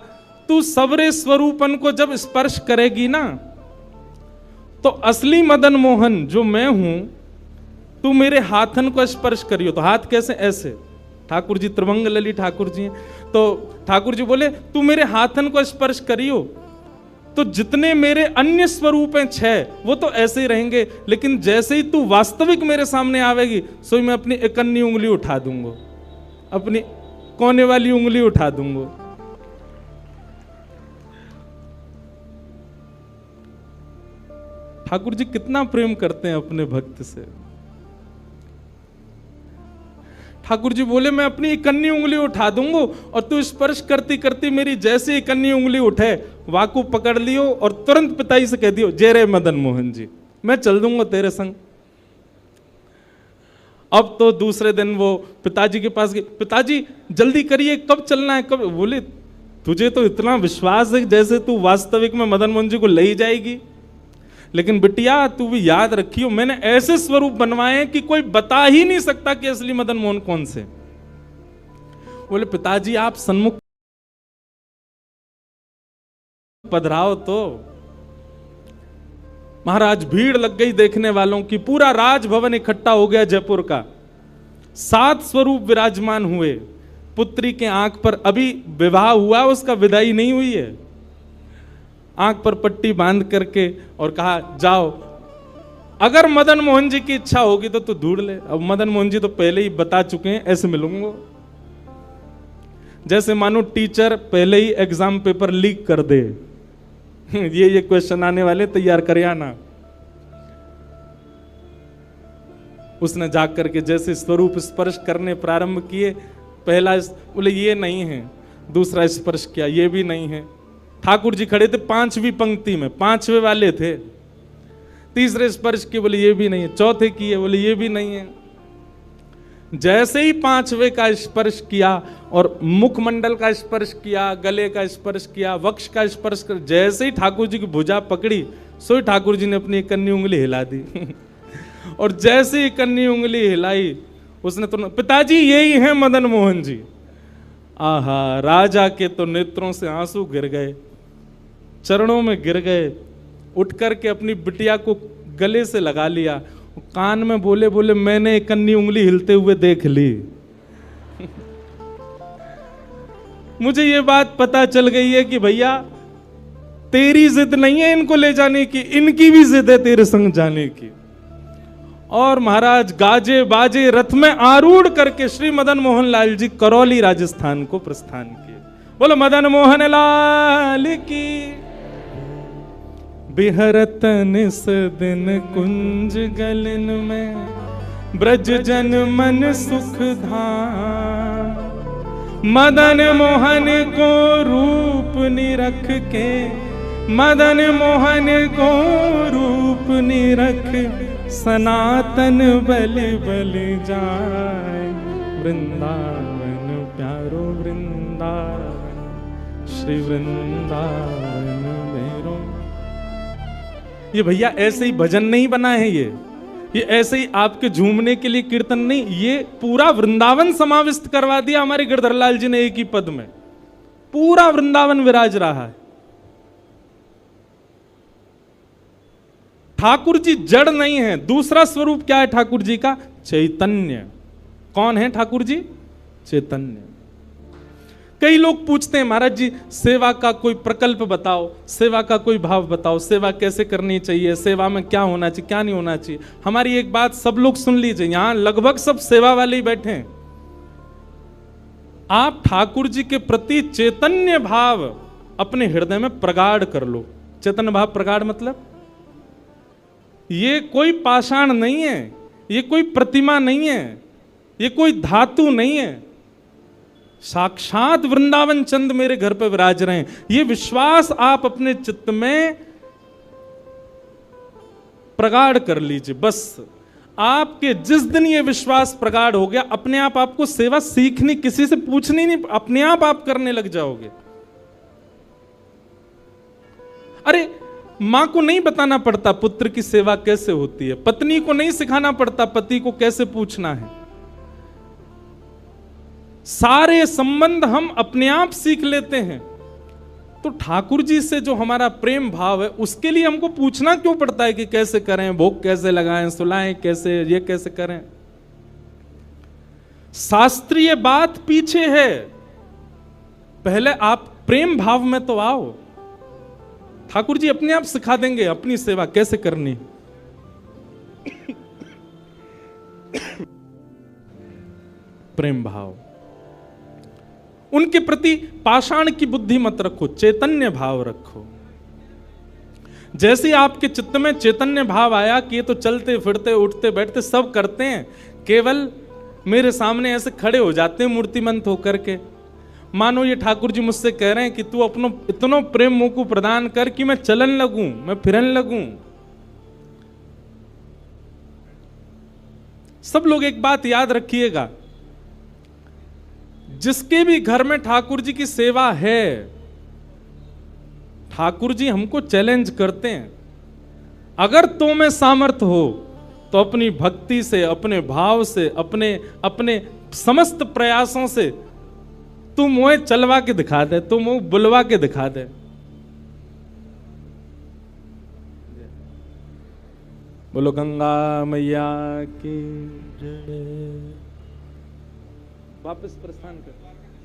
तू सबरे स्वरूपन को जब स्पर्श करेगी ना, तो असली मदन मोहन जो मैं हूं, तू मेरे हाथन को स्पर्श करियो। तो हाथ कैसे? ऐसे। ठाकुर जी त्रिभंग लली ठाकुर जी हैं। तो ठाकुर जी बोले, तू मेरे हाथन को स्पर्श करियो, तो जितने मेरे अन्य स्वरूप हैं 6, वो तो ऐसे ही रहेंगे, लेकिन जैसे ही तू वास्तविक मेरे सामने आवेगी, सो मैं अपनी इकन्नी उंगली उठा दूंगा, अपनी कोने वाली उंगली उठा दूंगा। ठाकुर जी कितना प्रेम करते हैं अपने भक्त से। ठाकुर जी बोले मैं अपनी इकन्नी उंगली उठा दूंगा और तू स्पर्श करती करती मेरी जैसे इकन्नी उंगली उठे वाकू पकड़ लियो और तुरंत पिताजी से कह दियो जय रे मदन मोहन जी, मैं चल दूंगा तेरे संग। अब तो दूसरे दिन वो पिताजी के पास गए, पिताजी जल्दी करिए कब चलना है कब। बोले तुझे तो इतना विश्वास है जैसे तू वास्तविक में मदन मोहन जी को ले ही जाएगी, लेकिन बिटिया तू भी याद रखियो मैंने ऐसे स्वरूप बनवाए हैं कि कोई बता ही नहीं सकता कि असली मदन मोहन कौन से। बोले पिताजी आप सन्मुख पधराओ तो। महाराज भीड़ लग गई देखने वालों की, पूरा राजभवन इकट्ठा हो गया जयपुर का। 7 स्वरूप विराजमान हुए। पुत्री के आंख पर अभी विवाह हुआ, उसका विदाई नहीं हुई है, आंख पर पट्टी बांध करके और कहा जाओ अगर मदन मोहन जी की इच्छा होगी तो तू ढूंढ ले। अब मदन मोहन जी तो पहले ही बता चुके हैं ऐसे मिलूंगा, जैसे मानो टीचर पहले ही एग्जाम पेपर लीक कर दे ये क्वेश्चन आने वाले तैयार कर आना। उसने जाग करके जैसे स्वरूप स्पर्श करने प्रारंभ किए, पहला बोले ये नहीं है, दूसरा स्पर्श किया ये भी नहीं है। ठाकुर जी खड़े थे 5वीं पंक्ति में, 5वें वाले थे। तीसरे स्पर्श किए, बोले ये भी नहीं है। चौथे किए, बोले ये भी नहीं है। जैसे ही 5वें का स्पर्श किया और मुखमंडल का स्पर्श किया, गले का स्पर्श किया, वक्ष का स्पर्श कर, जैसे ही ठाकुर जी की भुजा पकड़ी सोई ठाकुर जी ने अपनी कन्नी उंगली हिला दी और जैसे ही कन्नी उंगली हिलाई उसने तो पिताजी यही है मदन मोहन जी। आहा, राजा के तो नेत्रों से आंसू गिर गए, चरणों में गिर गए, उठ करके अपनी बिटिया को गले से लगा लिया, कान में बोले बोले मैंने एक कन्नी उंगली हिलते हुए देख ली मुझे ये बात पता चल गई है कि भैया तेरी जिद नहीं है इनको ले जाने की, इनकी भी जिद है तेरे संग जाने की। और महाराज गाजे बाजे रथ में आरूढ़ करके श्री मदन मोहन लाल जी करौली राजस्थान को प्रस्थान किए। बोलो मदन मोहन लाल की। बिहरत निस दिन कुंज गलन में ब्रज जन मन सुख धाम। मदन मोहन को रूप निरख के, मदन मोहन को रूप निरख सनातन बलि बलि जाए। वृंदावन प्यारो वृंदावन, श्री वृंदावन मेरो। ये भैया ऐसे ही भजन नहीं बना है, ये ऐसे ही आपके झूमने के लिए कीर्तन नहीं, ये पूरा वृंदावन समाविष्ट करवा दिया हमारे गिरधरलाल जी ने एक ही पद में। पूरा वृंदावन विराज रहा है। ठाकुर जी जड़ नहीं है। दूसरा स्वरूप क्या है ठाकुर जी का? चैतन्य। कौन है ठाकुर जी? चैतन्य। कई लोग पूछते हैं महाराज जी सेवा का कोई प्रकल्प बताओ, सेवा का कोई भाव बताओ, सेवा कैसे करनी चाहिए, सेवा में क्या होना चाहिए क्या नहीं होना चाहिए। हमारी एक बात सब लोग सुन लीजिए, यहां लगभग सब सेवा वाले ही बैठे हैं। आप ठाकुर जी के प्रति चैतन्य भाव अपने हृदय में प्रगाढ़ कर लो। चैतन्य भाव प्रगाढ़ मतलब ये कोई पाषाण नहीं है, ये कोई प्रतिमा नहीं है, ये कोई धातु नहीं है, साक्षात वृंदावन चंद मेरे घर पर विराज रहे हैं। ये विश्वास आप अपने चित्त में प्रगाढ़ कर लीजिए। बस आपके जिस दिन ये विश्वास प्रगाढ़ हो गया, अपने आप आपको सेवा सीखनी, किसी से पूछनी नहीं, अपने आप करने लग जाओगे। अरे मां को नहीं बताना पड़ता पुत्र की सेवा कैसे होती है, पत्नी को नहीं सिखाना पड़ता पति को कैसे पूछना है। सारे संबंध हम अपने आप सीख लेते हैं। तो ठाकुर जी से जो हमारा प्रेम भाव है उसके लिए हमको पूछना क्यों पड़ता है कि कैसे करें, भोग कैसे लगाएं, सुलाएं कैसे, ये कैसे करें। शास्त्रीय बात पीछे है, पहले आप प्रेम भाव में तो आओ। ठाकुर जी अपने आप सिखा देंगे अपनी सेवा कैसे करनी। प्रेम भाव, उनके प्रति पाषाण की बुद्धि मत रखो, चैतन्य भाव रखो। जैसे आपके चित्त में चैतन्य भाव आया कि ये तो चलते फिरते उठते बैठते सब करते हैं, केवल मेरे सामने ऐसे खड़े हो जाते हैं मूर्तिमंत होकर के, मानो ये ठाकुर जी मुझसे कह रहे हैं कि तू अपनो इतना प्रेम मोको प्रदान कर कि मैं चलन लगूं, मैं फिरन लगूं। सब लोग एक बात याद रखिएगा, जिसके भी घर में ठाकुर जी की सेवा है, ठाकुर जी हमको चैलेंज करते हैं, अगर तो में सामर्थ्य हो तो अपनी भक्ति से, अपने भाव से, अपने समस्त प्रयासों से तू मुझे चलवा के दिखा दे, तू मुझे बुलवा के दिखा दे। बोलो गंगा मैया की जय। वापस प्रस्थान कर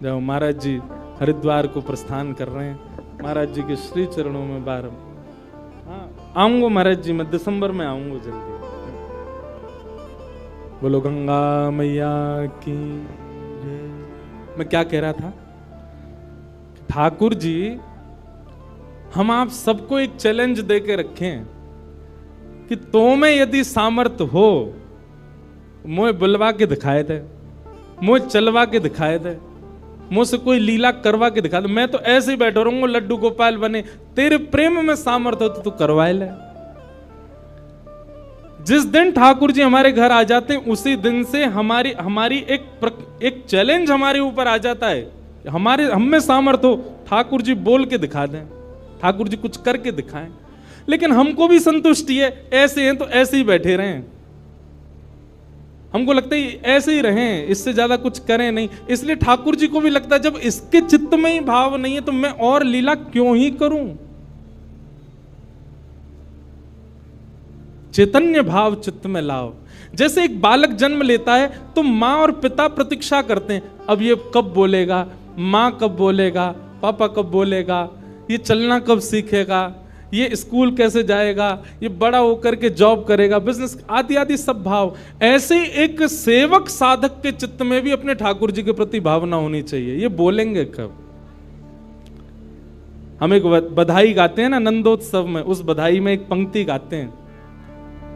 जाओ। महाराज जी हरिद्वार को प्रस्थान कर रहे हैं, महाराज जी के श्री चरणों में बार। हाँ आऊंगा महाराज जी, मैं दिसंबर में आऊंगा जल्दी। बोलो गंगा मैया की जय। मैं क्या कह रहा था, ठाकुर जी हम आप सबको एक चैलेंज दे के रखें कि तो में यदि सामर्थ्य हो, मुझे बुलवा के दिखाए दे, मुझे चलवा के दिखाए दे, मुझसे कोई लीला करवा के दिखा दे। मैं तो ऐसे ही बैठा रहूंगा लड्डू गोपाल बने, तेरे प्रेम में सामर्थ्य हो तो तू करवाए ले। जिस दिन ठाकुर जी हमारे घर आ जाते हैं उसी दिन से हमारी एक चैलेंज हमारे ऊपर आ जाता है, हम में सामर्थ्य हो, ठाकुर जी बोल के दिखा दें, ठाकुर जी कुछ करके दिखाएं। लेकिन हमको भी संतुष्टि है, ऐसे हैं तो ऐसे ही बैठे रहें, हमको लगता है ऐसे ही रहें, इससे ज्यादा कुछ करें नहीं। इसलिए ठाकुर जी को भी लगता है जब इसके चित्त में ही भाव नहीं है तो मैं और लीला क्यों ही करूं। चैतन्य भाव चित्त में लाओ। जैसे एक बालक जन्म लेता है तो माँ और पिता प्रतीक्षा करते हैं, अब ये कब बोलेगा, माँ कब बोलेगा, पापा कब बोलेगा, ये चलना कब सीखेगा, ये स्कूल कैसे जाएगा, ये बड़ा होकर के जॉब करेगा, बिजनेस आदि आदि सब भाव। ऐसे एक सेवक साधक के चित्त में भी अपने ठाकुर जी के प्रति भावना होनी चाहिए, ये बोलेंगे कब। हम एक बधाई गाते हैं ना नंदोत्सव में, उस बधाई में एक पंक्ति गाते हैं,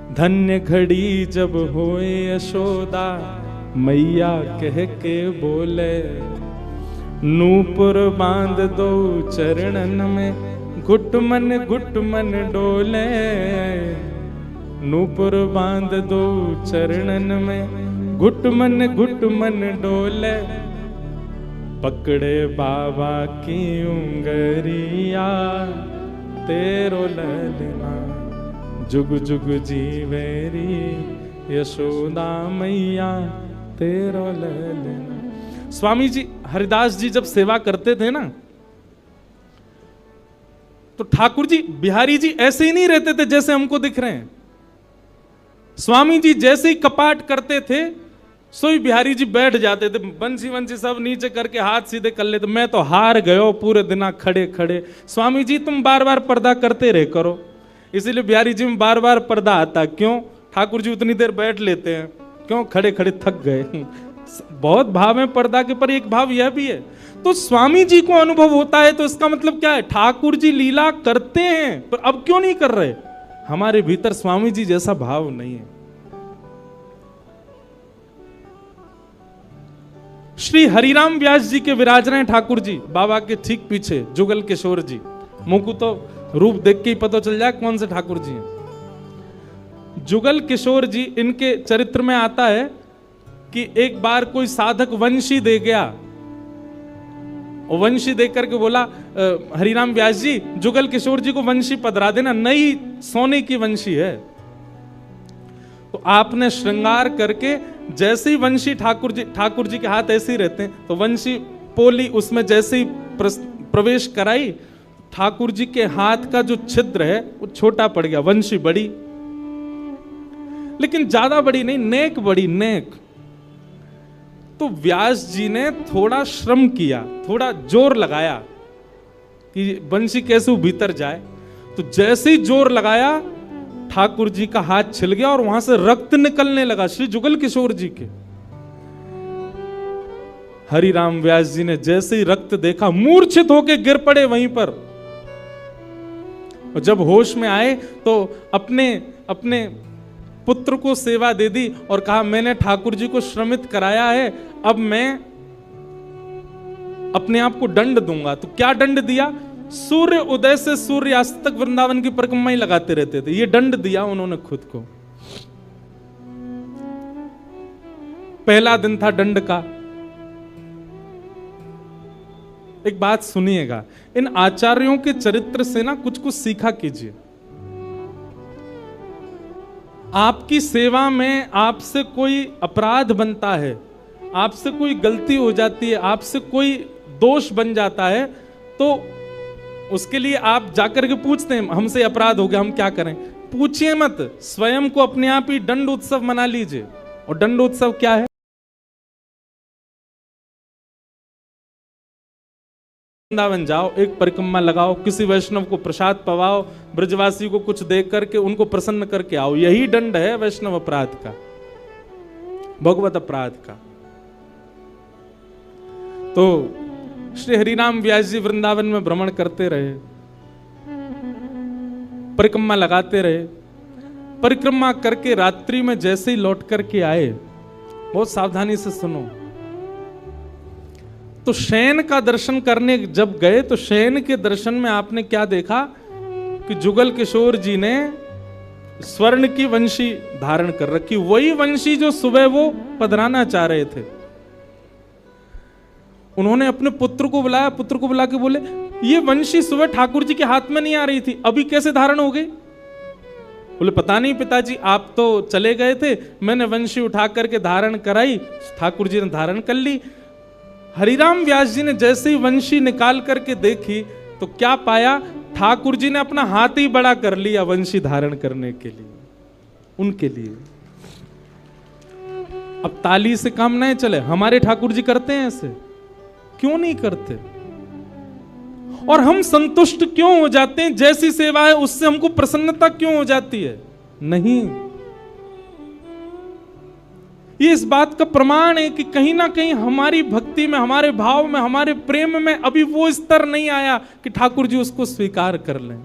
धन्य घड़ी जब होए यशोदा मैया कह के बोले, नूपुर बांध दो चरणन में घुट मन डोले, नूपुर बांध दो चरणन में घुट मन डोले, पकड़े बाबा की उंगरिया तेरो ललना जुग जुग जीवेरी यशोदा मैया तेरो ललना। स्वामी जी हरिदास जी जब सेवा करते थे ना तो ठाकुर जी बिहारी जी ऐसे ही नहीं रहते थे जैसे हमको दिख रहे हैं। स्वामी जी जैसे ही कपाट करते थे सोई बिहारी जी बैठ जाते थे, बंसी सब नीचे करके हाथ सीधे कर लेते। मैं तो हार गयो पूरे दिन खड़े खड़े, स्वामी जी तुम बार बार पर्दा करते रहे करो। इसीलिए बिहारी जी में बार बार पर्दा आता, क्यों, ठाकुर जी उतनी देर बैठ लेते हैं, क्यों, खड़े खड़े थक गए। बहुत भाव है पर्दा के, पर एक भाव यह भी है। तो स्वामी जी को अनुभव होता है तो इसका मतलब क्या है, ठाकुर जी लीला करते हैं पर अब क्यों नहीं कर रहे, हमारे भीतर स्वामी जी जैसा भाव नहीं है। श्री हरिराम व्यास जी के विराज रहे ठाकुर जी, बाबा के ठीक पीछे जुगल किशोर जी। मुझको तो रूप देख के ही पता चल जाए कौन से ठाकुर जी हैं। जुगल किशोर जी, इनके चरित्र में आता है कि एक बार कोई साधक वंशी दे गया, और वंशी देख करके बोला हरिराम व्यास जी जुगल किशोर जी को वंशी पधरा देना, नई सोने की वंशी है। तो आपने श्रृंगार करके जैसे ही वंशी ठाकुर जी के हाथ ऐसे ही रहते हैं, तो वंशी पोली उसमें जैसे ही प्रवेश कराई, ठाकुर जी के हाथ का जो छिद्र है वो छोटा पड़ गया, वंशी बड़ी, लेकिन ज्यादा बड़ी नहीं, नेक बड़ी, नेक। तो व्यास जी ने थोड़ा श्रम किया, थोड़ा जोर लगाया कि वंशी कैसे भीतर जाए। तो जैसे ही जोर लगाया ठाकुर जी का हाथ छिल गया और वहां से रक्त निकलने लगा श्री जुगल किशोर जी के। हरिराम व्यास जी ने जैसे ही रक्त देखा मूर्छित होकर गिर पड़े वहीं पर, और जब होश में आए तो अपने पुत्र को सेवा दे दी और कहा मैंने ठाकुर जी को श्रमित कराया है, अब मैं अपने आप को दंड दूंगा। तो क्या दंड दिया? सूर्य उदय से सूर्यास्त तक वृंदावन की परिक्रमा ही लगाते रहते थे, ये दंड दिया उन्होंने खुद को। पहला दिन था दंड का। एक बात सुनिएगा, इन आचार्यों के चरित्र से ना कुछ कुछ सीखा कीजिए। आपकी सेवा में आपसे कोई अपराध बनता है, आपसे कोई गलती हो जाती है, आपसे कोई दोष बन जाता है, तो उसके लिए आप जाकर के पूछते हैं हमसे अपराध हो गया, हम क्या करें? पूछिए मत, स्वयं को अपने आप ही दंड उत्सव मना लीजिए। और दंड उत्सव क्या है? वृंदावन जाओ, एक परिक्रमा लगाओ, किसी वैष्णव को प्रसाद पवाओ, ब्रजवासी को कुछ देख करके उनको प्रसन्न करके आओ। यही दंड है वैष्णव अपराध का, भगवत अपराध का। तो श्री हरिराम व्यास जी वृंदावन में भ्रमण करते रहे, परिक्रमा लगाते रहे। परिक्रमा करके रात्रि में जैसे ही लौट करके आए, बहुत सावधानी से सुनो, तो शयन का दर्शन करने जब गए तो शयन के दर्शन में आपने क्या देखा कि जुगल किशोर जी ने स्वर्ण की वंशी धारण कर रखी, वही वंशी जो सुबह वो पधराना चाह रहे थे। उन्होंने अपने पुत्र को बुलाया, पुत्र को बुला के बोले ये वंशी सुबह ठाकुर जी के हाथ में नहीं आ रही थी, अभी कैसे धारण हो गई? बोले पता नहीं पिताजी, आप तो चले गए थे, मैंने वंशी उठा करके धारण कराई, ठाकुर जी ने धारण कर ली। हरिराम व्यास जी ने जैसे ही वंशी निकाल करके देखी तो क्या पाया? ठाकुर जी ने अपना हाथ ही बड़ा कर लिया वंशी धारण करने के लिए, उनके लिए। अब ताली से काम नहीं चले, हमारे ठाकुर जी करते हैं ऐसे? क्यों नहीं करते? और हम संतुष्ट क्यों हो जाते हैं? जैसी सेवा है उससे हमको प्रसन्नता क्यों हो जाती है? नहीं। ये इस बात का प्रमाण है कि कहीं ना कहीं हमारी भक्ति में, हमारे भाव में, हमारे प्रेम में अभी वो स्तर नहीं आया कि ठाकुर जी उसको स्वीकार कर लें।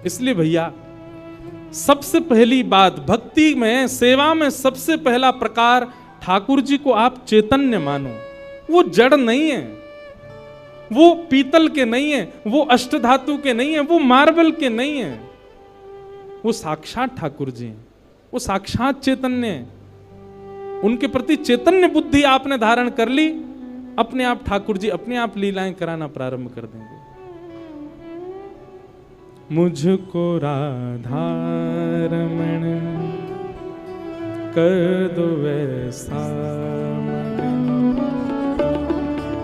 इसलिए भैया, सबसे पहली बात भक्ति में, सेवा में सबसे पहला प्रकार, ठाकुर जी को आप चैतन्य मानो। वो जड़ नहीं है, वो पीतल के नहीं है, वो अष्टधातु के नहीं है, वो मार्बल के नहीं है, वो साक्षात ठाकुर जी हैं, वो साक्षात चैतन्य है। उनके प्रति चैतन्य बुद्धि आपने धारण कर ली, अपने आप ठाकुर जी अपने आप लीलाएं कराना प्रारंभ कर देंगे। मुझको राधा रमण कर दो वैसा,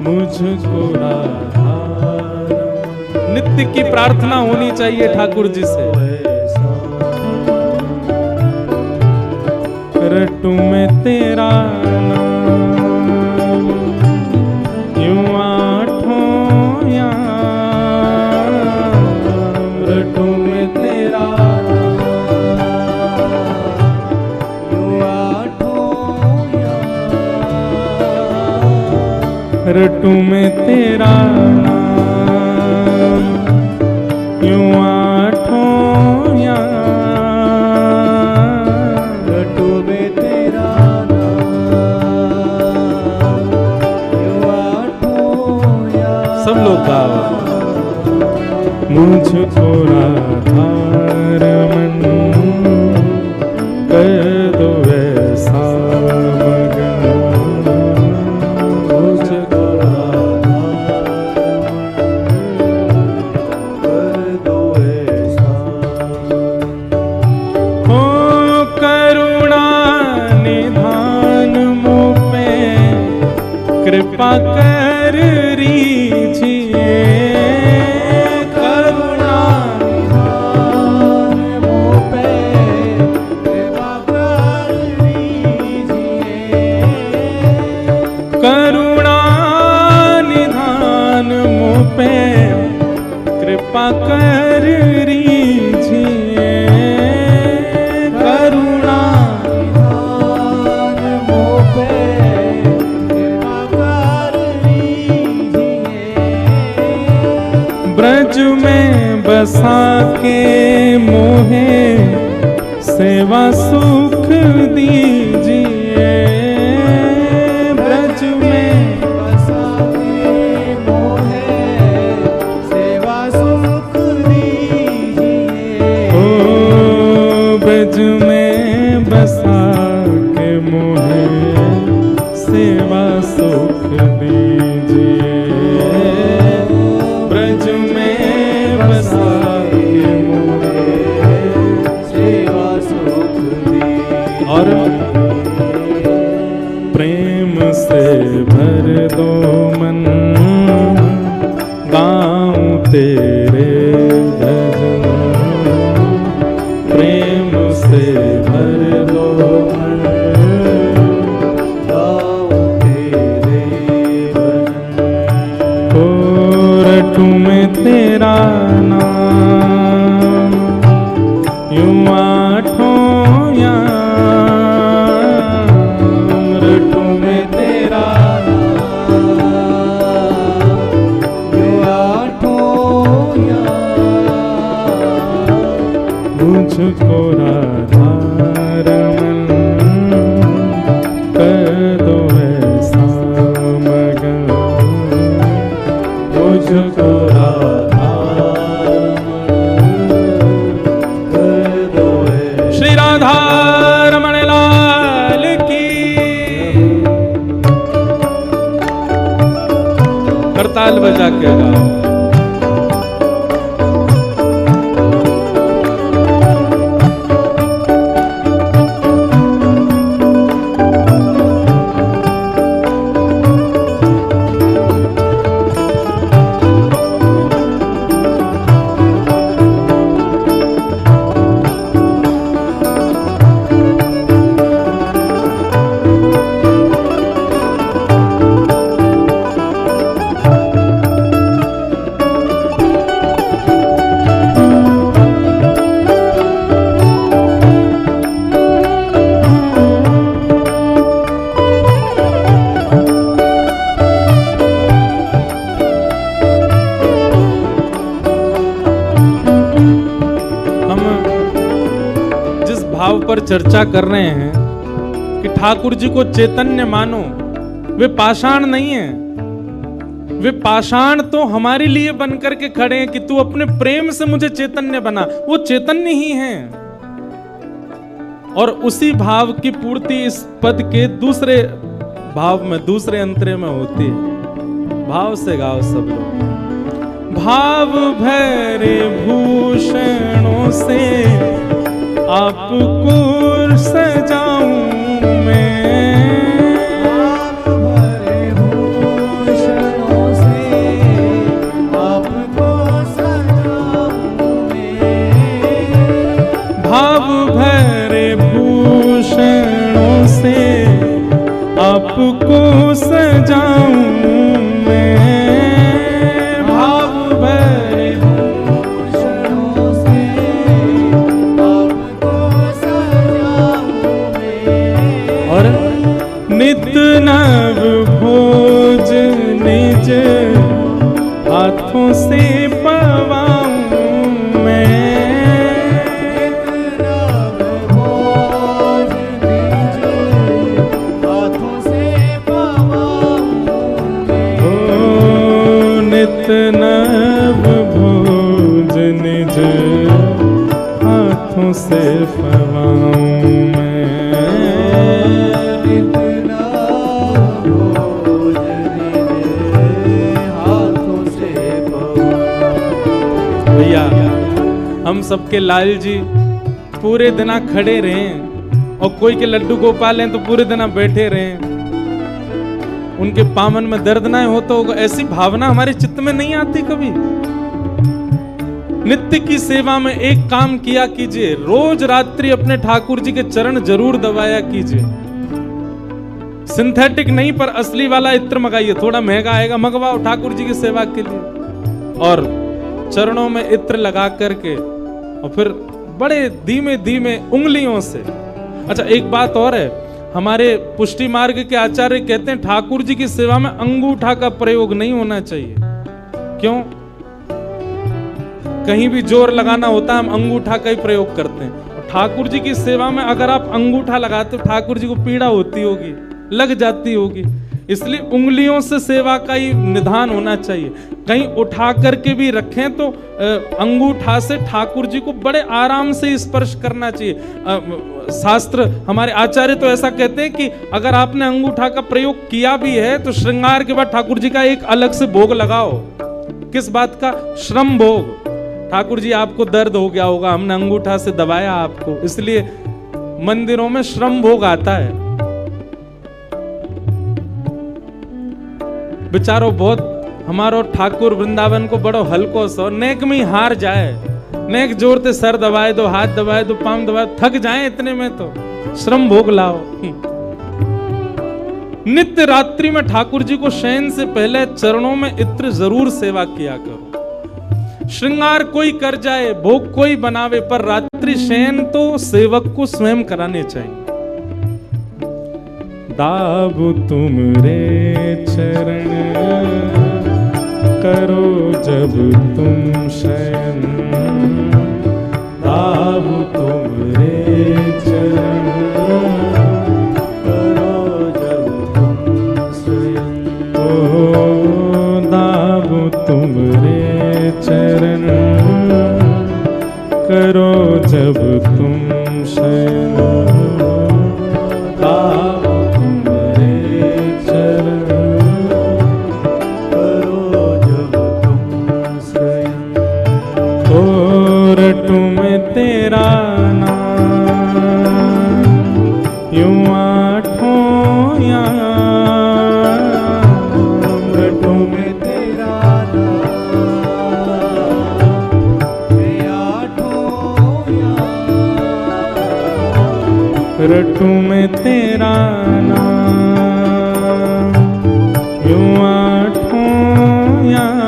मुझको राधा, नित्य की प्रार्थना होनी चाहिए ठाकुर जी से। रटू में तेरा नाम यूं आठों याम, रटू में तेरा यूं आठों याम, रटू में तेरा नाम यूं आठों याम, मुझको राधा रमन कर दो वैसा मगन, मुझको राधा कर दो वैसा। हो करुणा निधान मुझ पे कृपा कर रीजिए, कृपा कर रीजिए, करुणा निधान मुझ पे कृपा कर रीजिए। ब्रज में बसा के मोहे सेवा सुख दीजिए, ब्रज में बसा के मोहे सेवा सुख दीजिए। ओ ब्रज में बसा के मोहे सेवा सुख दीजिए, ब्रज में बसा के मोहे सेवा सुख दीजिए। और प्रेम से भर दो मन, गाऊं तेरे भजन, प्रेम से भर दो मन, गाऊं तेरे भजन। ओ रटूं मैं तेरा नाम, यूं आठों याम, रटूं मैं तेरा मुझको राधा रमन कर दो ऐसा मगन, मुझको राधा कर दो ऐसा। श्री राधा रमण लाल की। करताल बजा के गाओ। पर चर्चा कर रहे हैं कि ठाकुर जी को चैतन्य मानो, वे पाषाण नहीं है, वे पाषाण तो हमारे लिए बनकर के खड़े हैं कि तू अपने प्रेम से मुझे चैतन्य बना। वो चैतन्य ही हैं और उसी भाव की पूर्ति इस पद के दूसरे भाव में, दूसरे अंतरे में होती है। भाव से गाओ सब लोग। भाव भरे भूषणों से आपको सजाऊं मैं, भाव भरे भूषणों से आपको सजाऊं मैं। भाव भरे भूषणों से आपको सजाऊं मैं, भाव भरे भूषणों से आपको सजाऊं मैं। और नित नव भोज निज हाथों से पवाऊं मैं, नित नव भोज निज हाथों से पवाऊं मैं। ओ नित नव भोज निज हाथों से पवाऊं मैं। नित नव भोज निज हाथों से पवाऊं। भैया हम सबके लाल जी पूरे दिना खड़े रहे और कोई के लड्डू गोपाल हैं तो पूरे दिना बैठे रहे, उनके पामन में दर्द ना हो तो ऐसी भावना हमारे चित्त में नहीं आती कभी। नित्य की सेवा में एक काम किया कीजिए, रोज रात्रि अपने ठाकुर जी के चरण जरूर दबाया कीजिए। सिंथेटिक नहीं पर असली वाला इत्र मंगाइए, थोड़ा महंगा आएगा, मंगवाओ ठाकुर जी की सेवा के लिए। और चरणों में इत्र लगा करके और फिर बड़े धीमे धीमे उंगलियों से। अच्छा एक बात और है, हमारे पुष्टि मार्ग के आचार्य कहते हैं ठाकुर जी की सेवा में अंगूठा का प्रयोग नहीं होना चाहिए। क्यों? कहीं भी जोर लगाना होता है हम अंगूठा का ही प्रयोग करते हैं। और ठाकुर जी की सेवा में अगर आप अंगूठा लगाते हो ठाकुर जी को पीड़ा होती होगी, लग जाती होगी, इसलिए उंगलियों से सेवा का ही निधान होना चाहिए। कहीं उठा करके भी रखें तो अंगूठा से ठाकुर जी को बड़े आराम से स्पर्श करना चाहिए। शास्त्र हमारे आचार्य तो ऐसा कहते हैं कि अगर आपने अंगूठा का प्रयोग किया भी है तो श्रृंगार के बाद ठाकुर जी का एक अलग से भोग लगाओ। किस बात का? श्रम भोग। ठाकुर जी आपको दर्द हो गया होगा, हमने अंगूठा से दबाया आपको, इसलिए मंदिरों में श्रम भोग आता है। बेचारो बहुत हमारो ठाकुर वृंदावन को बड़ो हल्को सो नेक में ही हार जाए, नेक जोर ते सर दबाए दो, हाथ दबाए दो, पांव दबाए, थक जाए इतने में तो श्रम भोग लाओ। नित्य रात्रि में ठाकुर जी को शयन से पहले चरणों में इत्र जरूर सेवा किया करो। श्रृंगार कोई कर जाए, भोग कोई बनावे, पर रात्रि शयन तो सेवक को स्वयं कराने चाहिए। दाबु तुमरे चरण करो जब तुम शयन, दाबु तुमरे चरण करो जब तुम शयन। ओ दाबु तुमरे चरण करो जब तुम शयन, तेरा नाम यूं आठों याम, रटों में तेरा नाम आठों याम, रटों में तेरा नाम यूं आठों याम,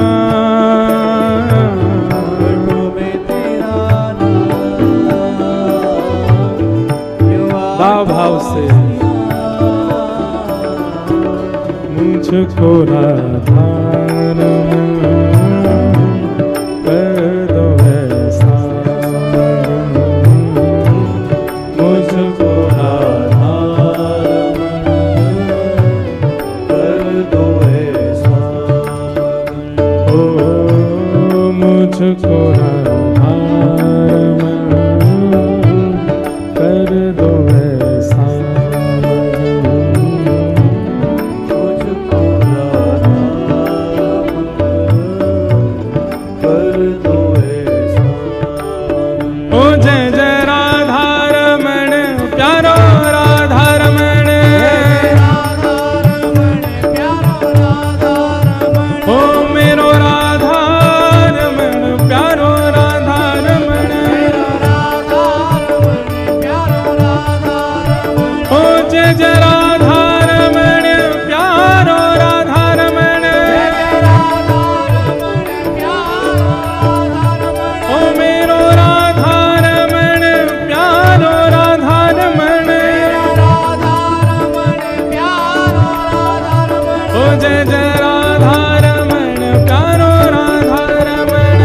भाव से मुझको राधा कर दो ऐसा, मुझको राधा कर दो ऐसा, ओ मुझको राधा कर दो ऐसा, मुझको राधा कर दो ऐसा। ओ जय जय राधा रमण प्यारो राधा रमण, ओ मेरो राधा रमण प्यारो राधा रमण, ओ जय जय राधा रमण प्यारो राधा रमण, ओ मेरो राधा रमण प्यारो राधा रमण, ओ जय जय राधा रमण प्यारो राधा रमण,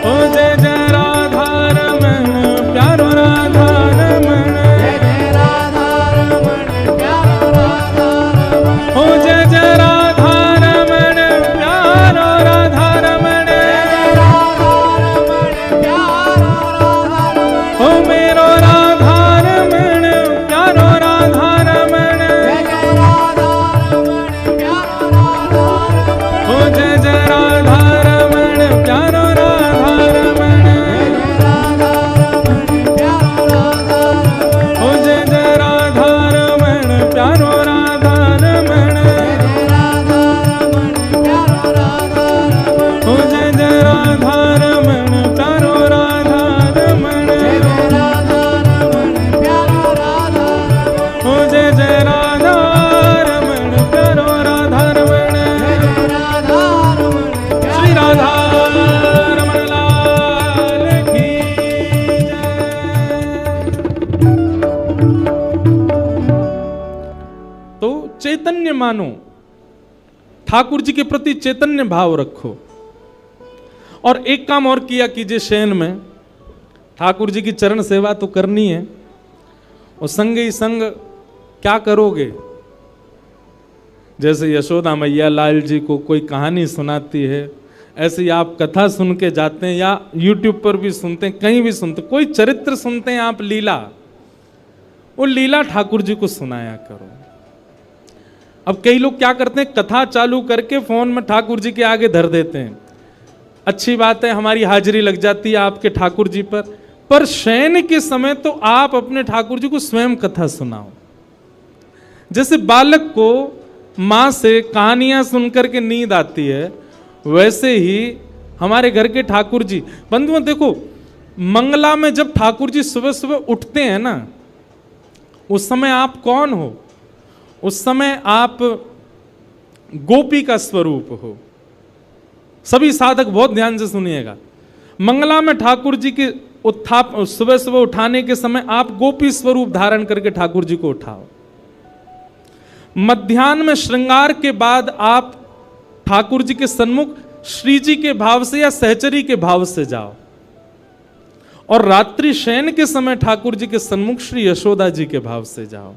ओ जय जय राधा रमण प्यारो राधा रमण, ओ जय जय राधा रमण प्यारो राधा रमण, ओ मेरो राधा रमण प्यारो राधा रमण, ओ जय जय राधा रमण प्यारो राधा रमण, ओ जय जय राधा रमण प्यारो राधा रमण, ओ जय जय राधा रमण प्यारो राधा रमण, ओ जय जय राधा रमण प्यारो राधा रमण। श्री राधा रमण लाल की जय। तो चैतन्य मानो ठाकुर जी के प्रति चैतन्य भाव रखो। और एक काम और किया कीजिए शयन में, ठाकुर जी की चरण सेवा तो करनी है, और संग ही संग क्या करोगे, जैसे यशोदा मैया लाल जी को कोई कहानी सुनाती है, ऐसे ही आप कथा सुन के जाते हैं, या यूट्यूब पर भी सुनते हैं, कहीं भी सुनते, कोई चरित्र सुनते हैं आप, लीला, वो लीला ठाकुर जी को सुनाया करो। अब कई लोग क्या करते हैं, कथा चालू करके फोन में ठाकुर जी के आगे धर देते हैं। अच्छी बात है, हमारी हाजिरी लग जाती है आपके ठाकुर जी पर शयन के समय तो आप अपने ठाकुर जी को स्वयं कथा सुनाओ। जैसे बालक को माँ से कहानियां सुनकर के नींद आती है, वैसे ही हमारे घर के ठाकुर जी, बंधुओं देखो, मंगला में जब ठाकुर जी सुबह सुबह उठते हैं ना, उस समय आप कौन हो? उस समय आप गोपी का स्वरूप हो। सभी साधक बहुत ध्यान से सुनिएगा, मंगला में ठाकुर जी के उत्थाप, सुबह सुबह उठाने के समय आप गोपी स्वरूप धारण करके ठाकुर जी को उठाओ। मध्याह्न में श्रृंगार के बाद आप ठाकुर जी के सन्मुख श्री जी के भाव से या सहचरी के भाव से जाओ, और रात्रि शयन के समय ठाकुर जी के सन्मुख श्री यशोदा जी के भाव से जाओ।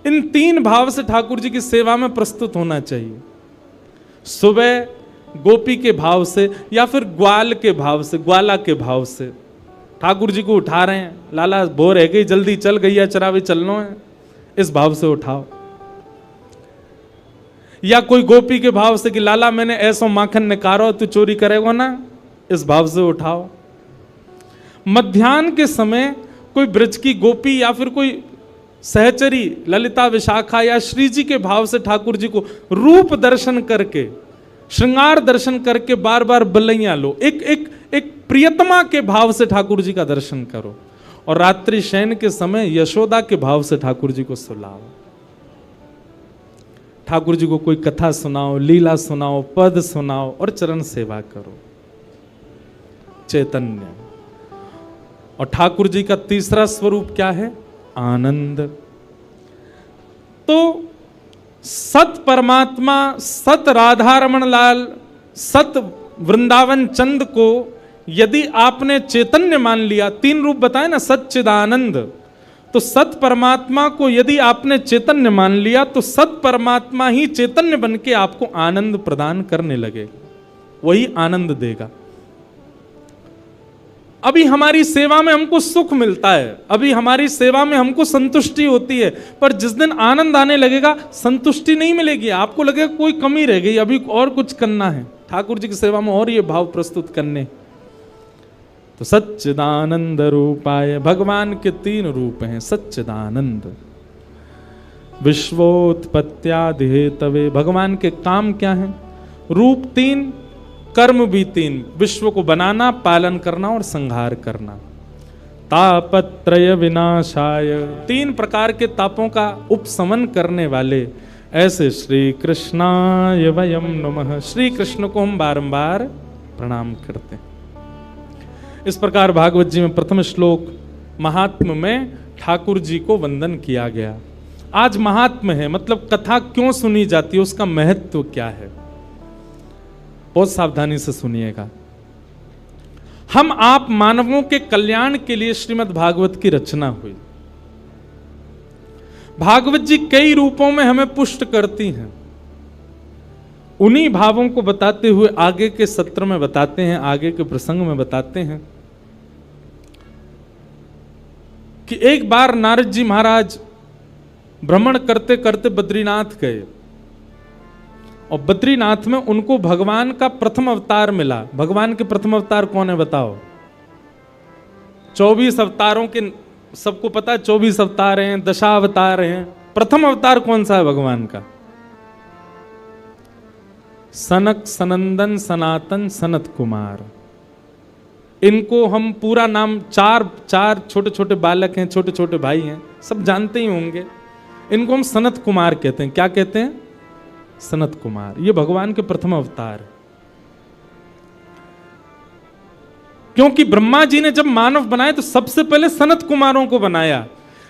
इन 3 भाव से ठाकुर जी की सेवा में प्रस्तुत होना चाहिए। सुबह गोपी के भाव से या फिर ग्वाल के भाव से, ग्वाला के भाव से ठाकुर जी को उठा रहे हैं, लाला बोर है गई, जल्दी चल, गैया चरावे चलना है, इस भाव से उठाओ। या कोई गोपी के भाव से कि लाला मैंने ऐसा माखन निकारो, तू चोरी करेगा ना, इस भाव से उठाओ। मध्याह्न के समय कोई ब्रज की गोपी या फिर कोई सहचरी, ललिता विशाखा या श्री जी के भाव से ठाकुर जी को रूप दर्शन करके, श्रृंगार दर्शन करके बार बार बलैया लो, एक प्रियतमा के भाव से ठाकुर जी का दर्शन करो। और रात्रि शयन के समय यशोदा के भाव से ठाकुर जी को सुलाओ। ठाकुर जी को कोई कथा सुनाओ, लीला सुनाओ, पद सुनाओ और चरण सेवा करो। चैतन्य। और ठाकुर जी का तीसरा स्वरूप क्या है? आनंद। तो सत परमात्मा, सत राधा रमन लाल, सत वृंदावन चंद को यदि आपने चैतन्य मान लिया, 3 रूप बताए ना, सच्चिदानंद, तो सत परमात्मा को यदि आपने चैतन्य मान लिया तो सत परमात्मा ही चैतन्य बन के आपको आनंद प्रदान करने लगे, वही आनंद देगा। अभी हमारी सेवा में हमको सुख मिलता है, अभी हमारी सेवा में हमको संतुष्टि होती है, पर जिस दिन आनंद आने लगेगा संतुष्टि नहीं मिलेगी, आपको लगेगा कोई कमी रह गई, अभी और कुछ करना है ठाकुर जी की सेवा में, और ये भाव प्रस्तुत करने। तो सच्चिदानंद रूपाय, भगवान के 3 रूप हैं। सच्चिदानंद, विश्वोत्पत्त्यादि हेतवे, भगवान के काम क्या हैं? रूप 3, कर्म भी 3, विश्व को बनाना, पालन करना और संहार करना। तापत्रय विनाशाय, 3 प्रकार के तापों का उपशमन करने वाले ऐसे श्री कृष्णाय वयम नमः, श्री कृष्ण को हम बारंबार प्रणाम करते हैं। इस प्रकार भागवत जी में प्रथम श्लोक महात्म में ठाकुर जी को वंदन किया गया। आज महात्म है, मतलब कथा क्यों सुनी जाती है, उसका महत्व क्या है, बहुत सावधानी से सुनिएगा। हम आप मानवों के कल्याण के लिए श्रीमद् भागवत की रचना हुई। भागवत जी कई रूपों में हमें पुष्ट करती हैं। उन्हीं भावों को बताते हुए आगे के सत्र में बताते हैं, आगे के प्रसंग में बताते हैं कि एक बार नारद जी महाराज भ्रमण करते करते बद्रीनाथ गए, और बद्रीनाथ में उनको भगवान का प्रथम अवतार मिला। भगवान के प्रथम अवतार कौन है बताओ? 24 अवतारों के सबको पता है, 24 अवतार हैं, दशावतार हैं। प्रथम अवतार कौन सा है भगवान का? सनक, सनंदन, सनातन, सनत कुमार। इनको हम पूरा नाम, चार छोटे छोटे बालक हैं, छोटे छोटे भाई हैं, सब जानते ही होंगे। इनको हम सनत कुमार कहते हैं। क्या कहते हैं? सनत कुमार। ये भगवान के प्रथम अवतार। क्योंकि ब्रह्मा जी ने जब मानव बनाए तो सबसे पहले सनत कुमारों को बनाया,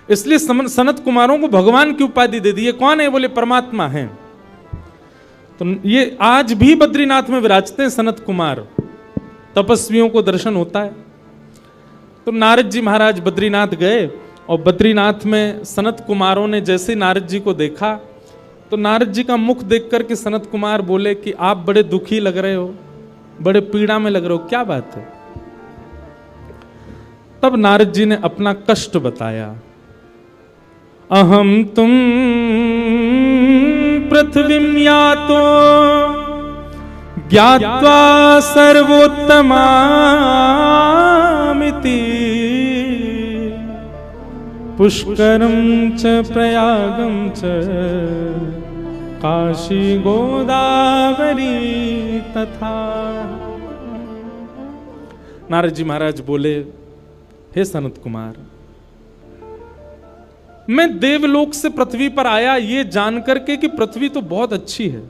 इसलिए सनत कुमारों को भगवान की उपाधि दे दी। ये कौन है? बोले परमात्मा है। तो ये आज भी बद्रीनाथ में विराजते हैं सनत कुमार, तपस्वियों को दर्शन होता है। तो नारद जी महाराज बद्रीनाथ गए और बद्रीनाथ में सनत कुमारों ने जैसे नारद जी को देखा तो नारद जी का मुख देख करके सनत कुमार बोले कि आप बड़े दुखी लग रहे हो, बड़े पीड़ा में लग रहे हो, क्या बात है? तब नारद जी ने अपना कष्ट बताया। अहम तुम पृथ्वीं यातो ज्ञात्वा सर्वोत्तमामिति पुष्करम च प्रयागम च काशी गोदावरी तथा। नारद जी महाराज बोले, हे सनत कुमार, मैं देवलोक से पृथ्वी पर आया ये जान करके कि पृथ्वी तो बहुत अच्छी है,